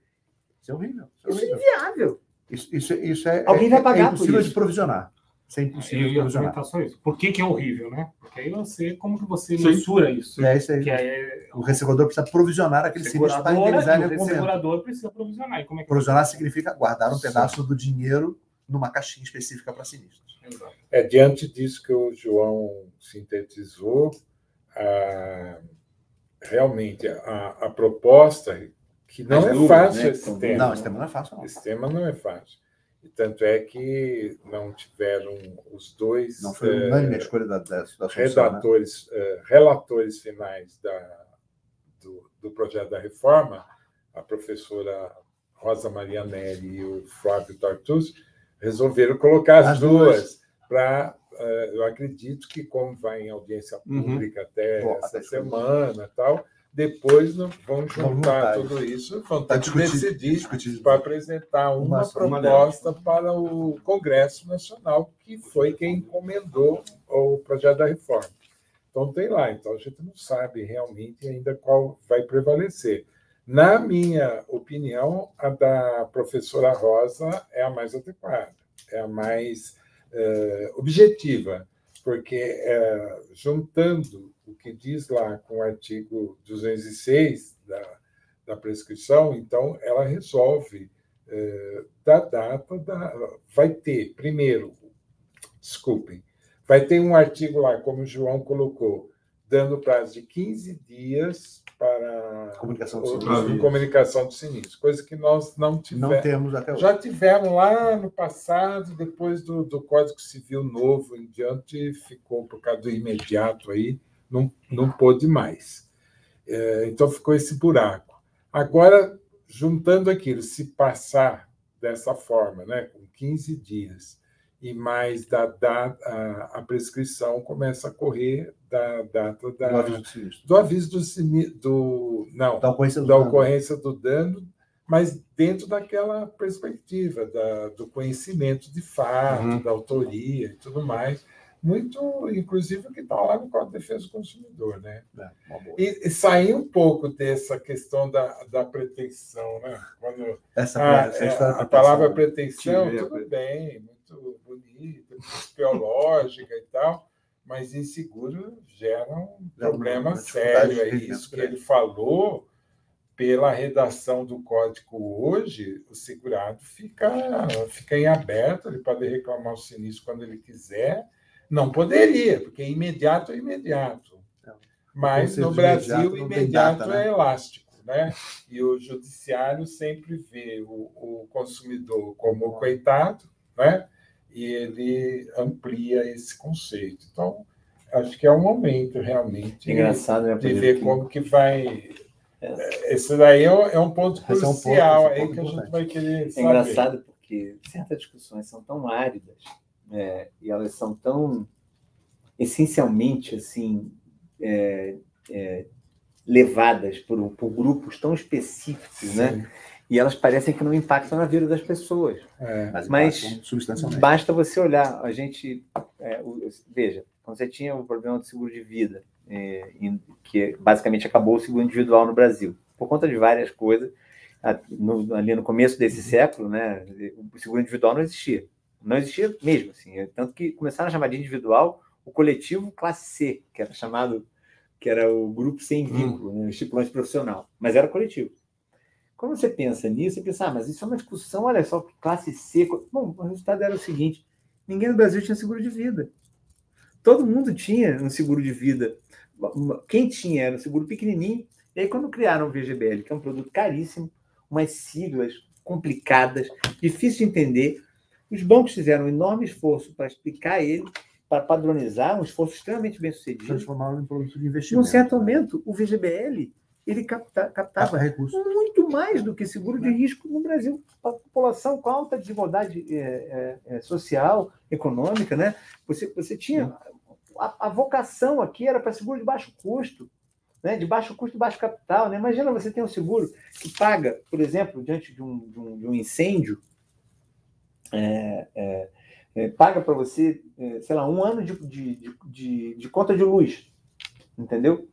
isso é horrível. Isso é inviável. Isso é, alguém vai pagar por isso. É impossível de provisionar. Isso é impossível de provisionar. Só isso. Por que é horrível, né? Porque aí você, como que você mensura isso? É isso aí. O ressegurador precisa provisionar aquele sinistro para indenizar ele. O ressegurador precisa provisionar. E como é que provisionar significa guardar um pedaço do dinheiro numa caixinha específica para sinistros. Exato. Diante disso que o João sintetizou, realmente a proposta, que não é fácil, né? Esse tema. Não, esse tema não é fácil. Não. Esse tema não é fácil. E tanto é que não tiveram os dois não foi unânime a escolha da redatores, relatores finais do projeto da reforma, a professora Rosa Maria Neri e o Flávio Tartus, resolveram colocar as duas para... eu acredito que, como vai em audiência pública até essa semana e tal, depois vão juntar tudo isso, vão ter que decidir para apresentar uma proposta para o Congresso Nacional, que foi quem encomendou o projeto da reforma. Então, tem lá. Então, a gente não sabe realmente ainda qual vai prevalecer. Na minha opinião, a da professora Rosa é a mais adequada, é a mais objetiva, porque juntando o que diz lá com o artigo 206 da prescrição, então ela resolve da data vai ter, primeiro, desculpem, vai ter um artigo lá, como o João colocou, dando prazo de 15 dias para comunicação do sinistro, coisa que nós não tivemos. Não temos até hoje. Já tivemos lá no passado, depois do Código Civil novo em diante, ficou por causa do imediato aí, não pôde mais. Então ficou esse buraco. Agora, juntando aquilo, se passar dessa forma, né, com 15 dias, e mais a prescrição começa a correr da data do aviso do sinistro. Da ocorrência do dano, mas dentro daquela perspectiva do conhecimento de fato, da autoria e tudo mais. Muito, inclusive, o que está lá no Código de Defesa do Consumidor, né? E sair um pouco dessa questão da pretensão, né? Quando a palavra pretensão, tudo bem, muito bonita, teológica e tal, mas inseguro gera um problema sério. É isso que ele falou. Pela redação do código hoje, o segurado fica em aberto, ele pode reclamar o sinistro quando ele quiser. Não poderia, porque imediato é imediato. Mas no Brasil, imediato é elástico, né? E o judiciário sempre vê o consumidor como coitado, né? E ele amplia esse conceito. Então, acho que é um momento realmente de ver como que vai. Esse daí é um ponto crucial aí que a gente vai querer saber. É engraçado porque certas discussões são tão áridas, e elas são tão essencialmente assim levadas por grupos tão específicos, né? E elas parecem que não impactam na vida das pessoas. Mas basta você olhar. A gente veja, quando você tinha o problema do seguro de vida, que basicamente acabou o seguro individual no Brasil, por conta de várias coisas. Ali no começo desse século, né, o seguro individual não existia. Não existia mesmo, assim. Tanto que começaram a chamar de individual o coletivo classe C, que era o grupo sem vínculo, né, o estipulante profissional, mas era coletivo. Quando você pensa nisso, você pensa, mas isso é uma discussão, olha só, classe C. Bom, o resultado era o seguinte: ninguém no Brasil tinha seguro de vida. Todo mundo tinha um seguro de vida. Quem tinha era um seguro pequenininho. E aí, quando criaram o VGBL, que é um produto caríssimo, umas siglas complicadas, difícil de entender, os bancos fizeram um enorme esforço para explicar ele, para padronizar, um esforço extremamente bem sucedido. Transformaram em produto de investimento. Num certo momento, o VGBL ele captava muito mais do que seguro de risco no Brasil. A população com alta desigualdade social, econômica, né? Você tinha... A vocação aqui era para seguro de baixo custo, né? De baixo custo e baixo capital. Né? Imagina você ter um seguro que paga, por exemplo, diante de um incêndio, paga para você, sei lá, 1 ano de conta de luz, entendeu?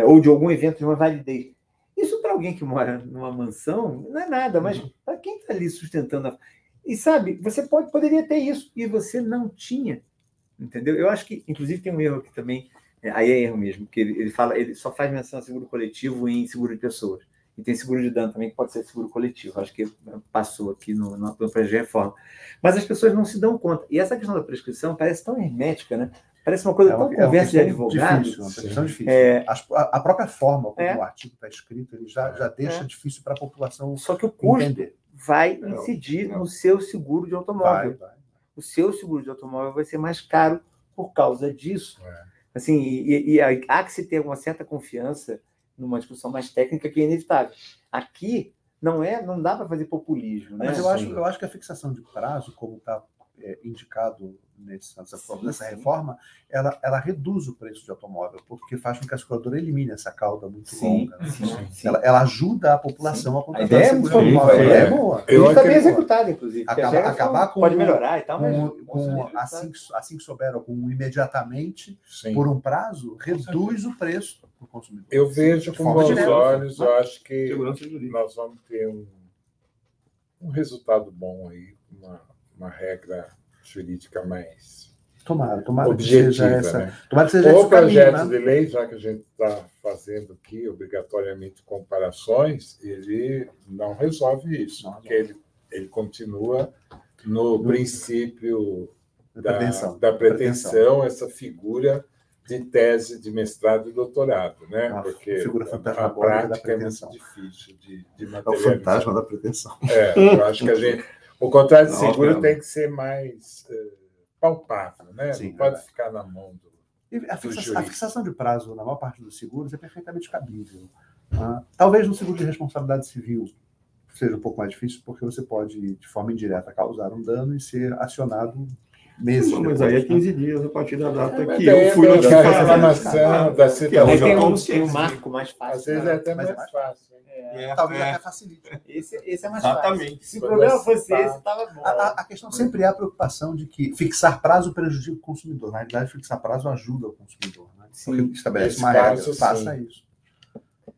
Ou de algum evento de uma validez. Isso para alguém que mora numa mansão não é nada, mas para quem está ali sustentando E sabe, você poderia ter isso, e você não tinha, entendeu? Eu acho que, inclusive, tem um erro aqui também, aí é erro mesmo, porque ele só faz menção a seguro coletivo em seguro de pessoas. E tem seguro de dano também, que pode ser seguro coletivo. Acho que passou aqui no projeto de reforma. Mas as pessoas não se dão conta. E essa questão da prescrição parece tão hermética, né? Parece uma coisa tão conversa de advogado. Difícil, uma questão difícil. A própria forma como o artigo está escrito, ele já deixa difícil para a população entender. Só que o custo vai incidir no seu seguro de automóvel. Vai. O seu seguro de automóvel vai ser mais caro por causa disso. Assim, e há que se ter uma certa confiança numa discussão mais técnica que é inevitável. Aqui não dá para fazer populismo, né? Mas eu acho que a fixação de prazo, como está indicado nessa reforma, ela reduz o preço de automóvel, porque faz com que a seguradora elimine essa cauda muito longa. Né? Ela ajuda a população a contratar seguro de automóvel. É boa. Isso está bem executado, inclusive. Acabar com... Pode melhorar e tal, mas... assim que souber algum imediatamente, por um prazo, reduz o preço para o consumidor. Eu vejo com bons olhos, eu acho que nós vamos ter um resultado bom aí, uma regra jurídica mais tomara objetiva, né? Tomara que seja o projeto de lei, já que a gente está fazendo aqui obrigatoriamente comparações, ele não resolve isso, porque ele continua no princípio da pretensão, essa figura de tese de mestrado e doutorado, né? Porque a prática é muito difícil de materializar. É o fantasma da pretensão. Eu acho que o contrato de seguro tem que ser mais palpável, né? Não pode ficar na mão do juiz. A fixação de prazo na maior parte dos seguros é perfeitamente cabível. Talvez no seguro de responsabilidade civil seja um pouco mais difícil, porque você pode, de forma indireta, causar um dano e ser acionado meses depois. Mas aí é 15 dias a partir da data que eu fui notificado. A reclamação da situação. Tem um marco mais fácil. Às vezes é até mais fácil. Talvez até facilite. Esse é mais Exatamente. fácil. Se o problema fosse esse, estava bom. A questão sempre é a preocupação de que fixar prazo prejudica o consumidor. Na realidade, fixar prazo ajuda o consumidor. Né? Porque estabelece uma regra. Faça isso.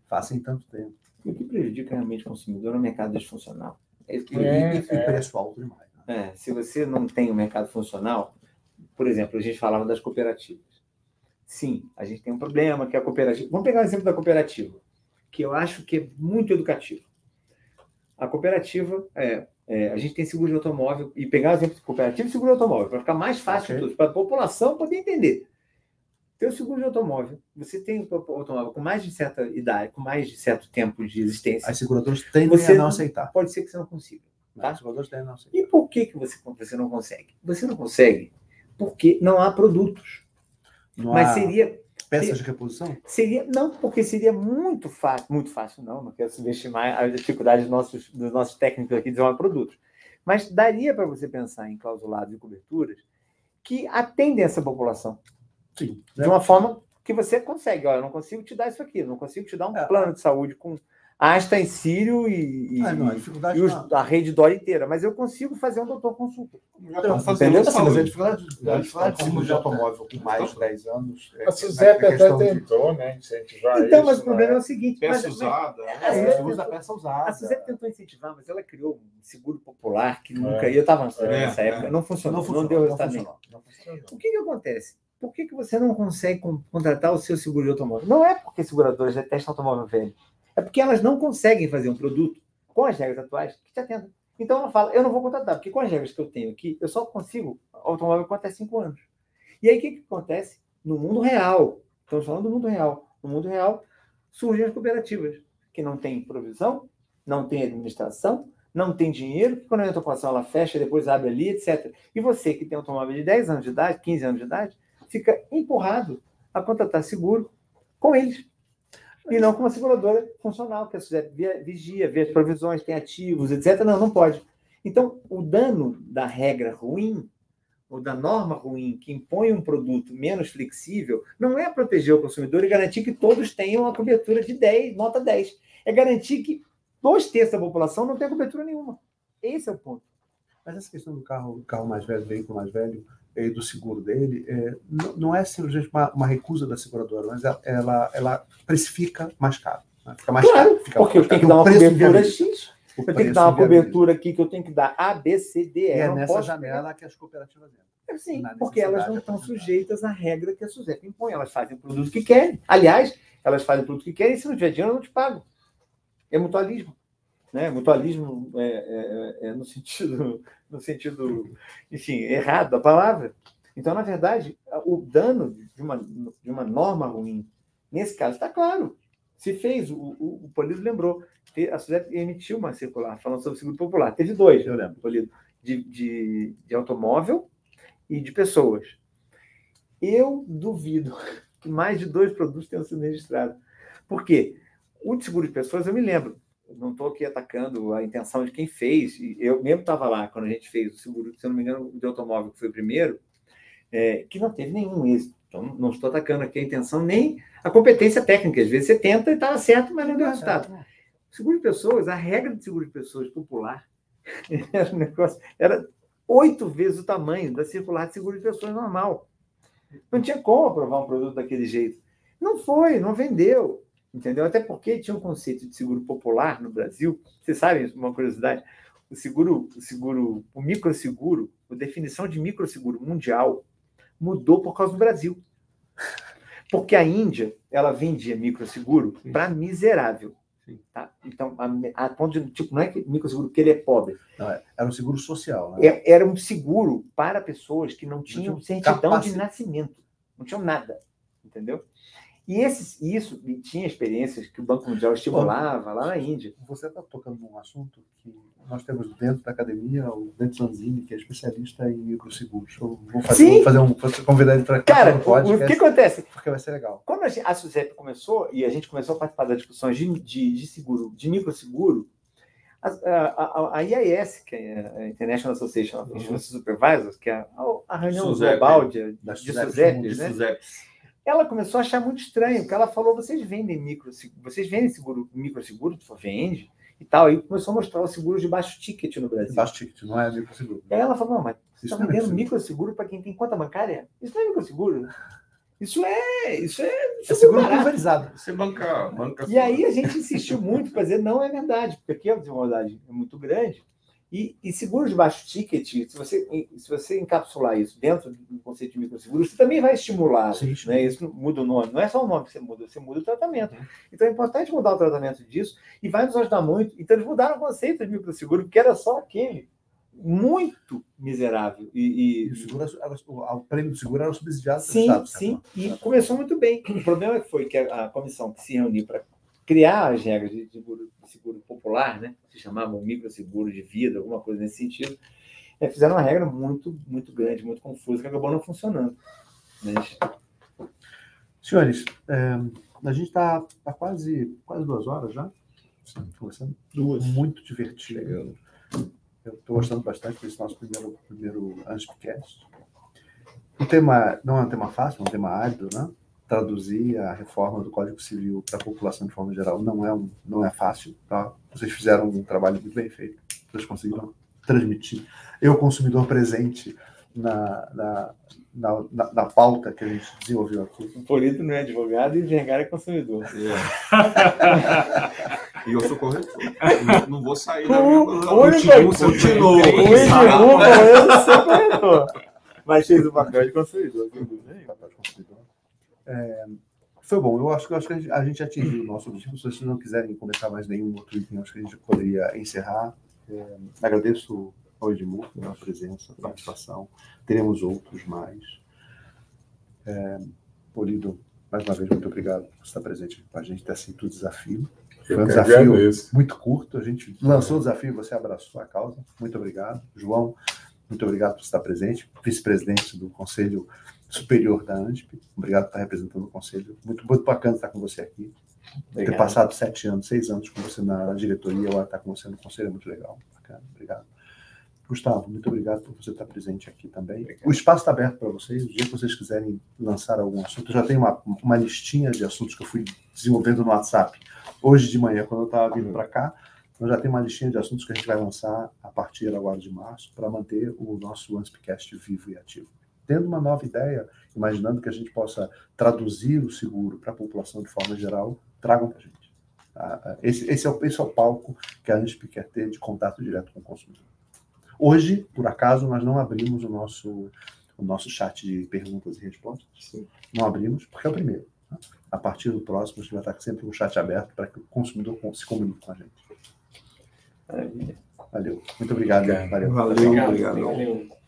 Faça em tanto tempo. O que prejudica realmente o consumidor é o mercado disfuncional. E preço alto demais. Se você não tem um mercado funcional, por exemplo, a gente falava das cooperativas. Sim, a gente tem um problema que a cooperativa... Vamos pegar o exemplo da cooperativa, que eu acho que é muito educativo. A cooperativa, a gente tem seguro de automóvel, e pegar o exemplo de cooperativa e seguro de automóvel, para ficar mais fácil tudo, para a população poder entender. Tem o seguro de automóvel, você tem um automóvel com mais de certa idade, com mais de certo tempo de existência. As seguradoras tendem a não aceitar. Pode ser que você não consiga. Tá? As seguradoras tendem a não aceitar. E por que você não consegue? Você não consegue porque não há produtos. Seria... Peças de reposição? Não, porque seria muito fácil, não quero subestimar a dificuldade dos nossos técnicos aqui de desenvolver produtos. Mas daria para você pensar em clausulados e coberturas que atendem essa população. Sim. De uma forma que você consegue. Olha, eu não consigo te dar isso aqui, eu não consigo te dar um plano de saúde com Asta em Sírio e a rede Dória inteira, mas eu consigo fazer um doutor consulta. Entendeu? Mas a dificuldade de seguro de automóvel com mais de 10 anos... A SUSEP até tentou, né, incentivar isso. Então, mas o problema é o seguinte... Peça usada. Usa peça usada. A SUSEP tentou incentivar, mas ela criou um seguro popular que nunca... Eu estava nessa época, não funcionou, não deu resultado nenhum. O que acontece? Por que você não consegue contratar o seu seguro de automóvel? Não é porque seguradoras detestam automóvel velho. É porque elas não conseguem fazer um produto com as regras atuais que te atendam. Então ela fala, eu não vou contratar, porque com as regras que eu tenho aqui, eu só consigo automóvel com até 5 anos. E aí o que acontece? No mundo real, estamos falando do mundo real. No mundo real, surgem as cooperativas, que não têm provisão, não têm administração, não tem dinheiro, que quando a automação ela fecha, depois abre ali, etc. E você que tem automóvel de 10 anos de idade, 15 anos de idade, fica empurrado a contratar seguro com eles. E não com uma seguradora funcional, que a SUSEP vigia, vê as provisões, tem ativos, etc. Não pode. Então, o dano da regra ruim, ou da norma ruim, que impõe um produto menos flexível, não é proteger o consumidor e garantir que todos tenham a cobertura de 10, nota 10. É garantir que 2/3 da população não tem cobertura nenhuma. Esse é o ponto. Mas essa questão do carro mais velho, veículo mais velho, e do seguro dele, não é simplesmente uma recusa da seguradora, mas ela precifica mais caro. Né? Fica mais caro, porque eu tenho que dar uma cobertura X, eu tenho que dar uma cobertura aqui que eu tenho que dar A, B, C, D, E. E é nessa janela que as cooperativas entram. Sim, porque elas não estão sujeitas à regra que a SUSEP impõe. Elas fazem o produto que querem. Aliás, elas fazem o produto que querem e se não tiver dinheiro, eu não te pago. É mutualismo. Né? Mutualismo no sentido, enfim, errado da palavra. Então, na verdade, o dano de uma norma ruim, nesse caso, está claro. Se fez, o Polido lembrou, a SUSEP emitiu uma circular falando sobre o seguro popular. Teve 2, eu lembro, Polido, de automóvel e de pessoas. Eu duvido que mais de 2 produtos tenham sido registrados. Por quê? O de seguro de pessoas, eu me lembro, não estou aqui atacando a intenção de quem fez, eu mesmo estava lá quando a gente fez o seguro, se eu não me engano, de automóvel, que foi o primeiro, que não teve nenhum êxito. Então, não estou atacando aqui a intenção nem a competência técnica. Às vezes você tenta e estava certo, mas não deu resultado. Seguro de pessoas, a regra de seguro de pessoas popular era 8 vezes o tamanho da circular de seguro de pessoas normal. Não tinha como aprovar um produto daquele jeito. Não foi, não vendeu. Entendeu? Até porque tinha um conceito de seguro popular no Brasil. Vocês sabem, uma curiosidade, o microseguro, a definição de microseguro mundial mudou por causa do Brasil. Porque a Índia, ela vendia microseguro para miserável. Tá? Então, a ponto de, tipo, não é que microseguro que ele é pobre. Não, era um seguro social. Né? Era um seguro para pessoas que não tinham certidão de nascimento. Não tinham nada. Entendeu? E isso tinha experiências que o Banco Mundial estimulava lá na Índia. Você está tocando num assunto que nós temos dentro da academia o Dante Zanzini, que é especialista em microseguros. Eu vou convidar ele para cá. Cara, o que acontece? Porque vai ser legal. Quando a SUSEP começou, e a gente começou a participar das discussões de seguro, de microseguro, a IAS, que é a International Association of Insurance Supervisors, que é a reunião global de SUSEP, né? Ela começou a achar muito estranho, porque ela falou, vocês vendem microseguro, vende e tal, e começou a mostrar os seguros de baixo ticket no Brasil. Baixo ticket, não é microseguro. Aí ela falou, não, mas você está vendendo microseguro para quem tem conta bancária? Isso não é microseguro. Isso é seguro pulverizado. Você banca. E aí a gente insistiu muito para dizer, não é verdade, porque aqui a desigualdade é muito grande. E seguro de baixo ticket, se você encapsular isso dentro do conceito de microseguro, você também vai estimular. Sim. Né? Isso muda o nome. Não é só o nome que você muda o tratamento. Então é importante mudar o tratamento disso e vai nos ajudar muito. Então eles mudaram o conceito de microseguro, que era só aquele muito miserável. O prêmio do seguro era subsidiado. Sim. E começou muito bem. O problema foi que a comissão que se reuniu para criar as regras de seguro popular, né? Se chamavam microseguro de vida, alguma coisa nesse sentido, fizeram uma regra muito, muito grande, muito confusa, que acabou não funcionando. Mas... Senhores, a gente está quase 2 horas já, conversando. 2. Muito divertido. Eu estou gostando bastante desse nosso primeiro Anspcast. O tema não é um tema fácil, é um tema árido, né? Traduzir a reforma do Código Civil para a população de forma geral não é fácil. Tá? Vocês fizeram um trabalho muito bem feito. Vocês conseguiram transmitir. Eu, consumidor presente na pauta que a gente desenvolveu aqui. O Polito não é advogado e o Vergara é consumidor. E eu sou corretor. Não vou sair da minha... Continuo. Eu sou corretor. Mas fez o papel de consumidor. Foi bom, eu acho que a gente atingiu o nosso objetivo. Se vocês não quiserem comentar mais nenhum outro item, acho que a gente poderia encerrar. Agradeço ao Edmur pela presença, pela participação. Teremos outros mais. Polido, mais uma vez, muito obrigado por estar presente com a gente, ter aceito o desafio. Foi um desafio muito curto, a gente lançou o desafio, você abraçou a causa. Muito obrigado. João, muito obrigado por estar presente, vice-presidente do Conselho Superior da ANSP. Obrigado por estar representando o Conselho. Muito bacana estar com você aqui. Obrigado. Ter passado 6 anos com você na diretoria, agora estar com você no Conselho é muito legal. Bacana, obrigado. Gustavo, muito obrigado por você estar presente aqui também. Obrigado. O espaço está aberto para vocês. O dia que vocês quiserem lançar algum assunto, eu já tenho uma listinha de assuntos que eu fui desenvolvendo no WhatsApp hoje de manhã, quando eu estava vindo para cá. Nós já temos uma listinha de assuntos que a gente vai lançar a partir agora de março para manter o nosso Anspicast vivo e ativo. Tendo uma nova ideia, imaginando que a gente possa traduzir o seguro para a população de forma geral, tragam para a gente. Esse é o palco que a ANSP quer ter de contato direto com o consumidor. Hoje, por acaso, nós não abrimos o nosso chat de perguntas e respostas. Sim. Não abrimos, porque é o primeiro. A partir do próximo, a gente vai estar sempre um chat aberto para que o consumidor se comunique com a gente. Valeu. Muito obrigado. Valeu. Obrigado.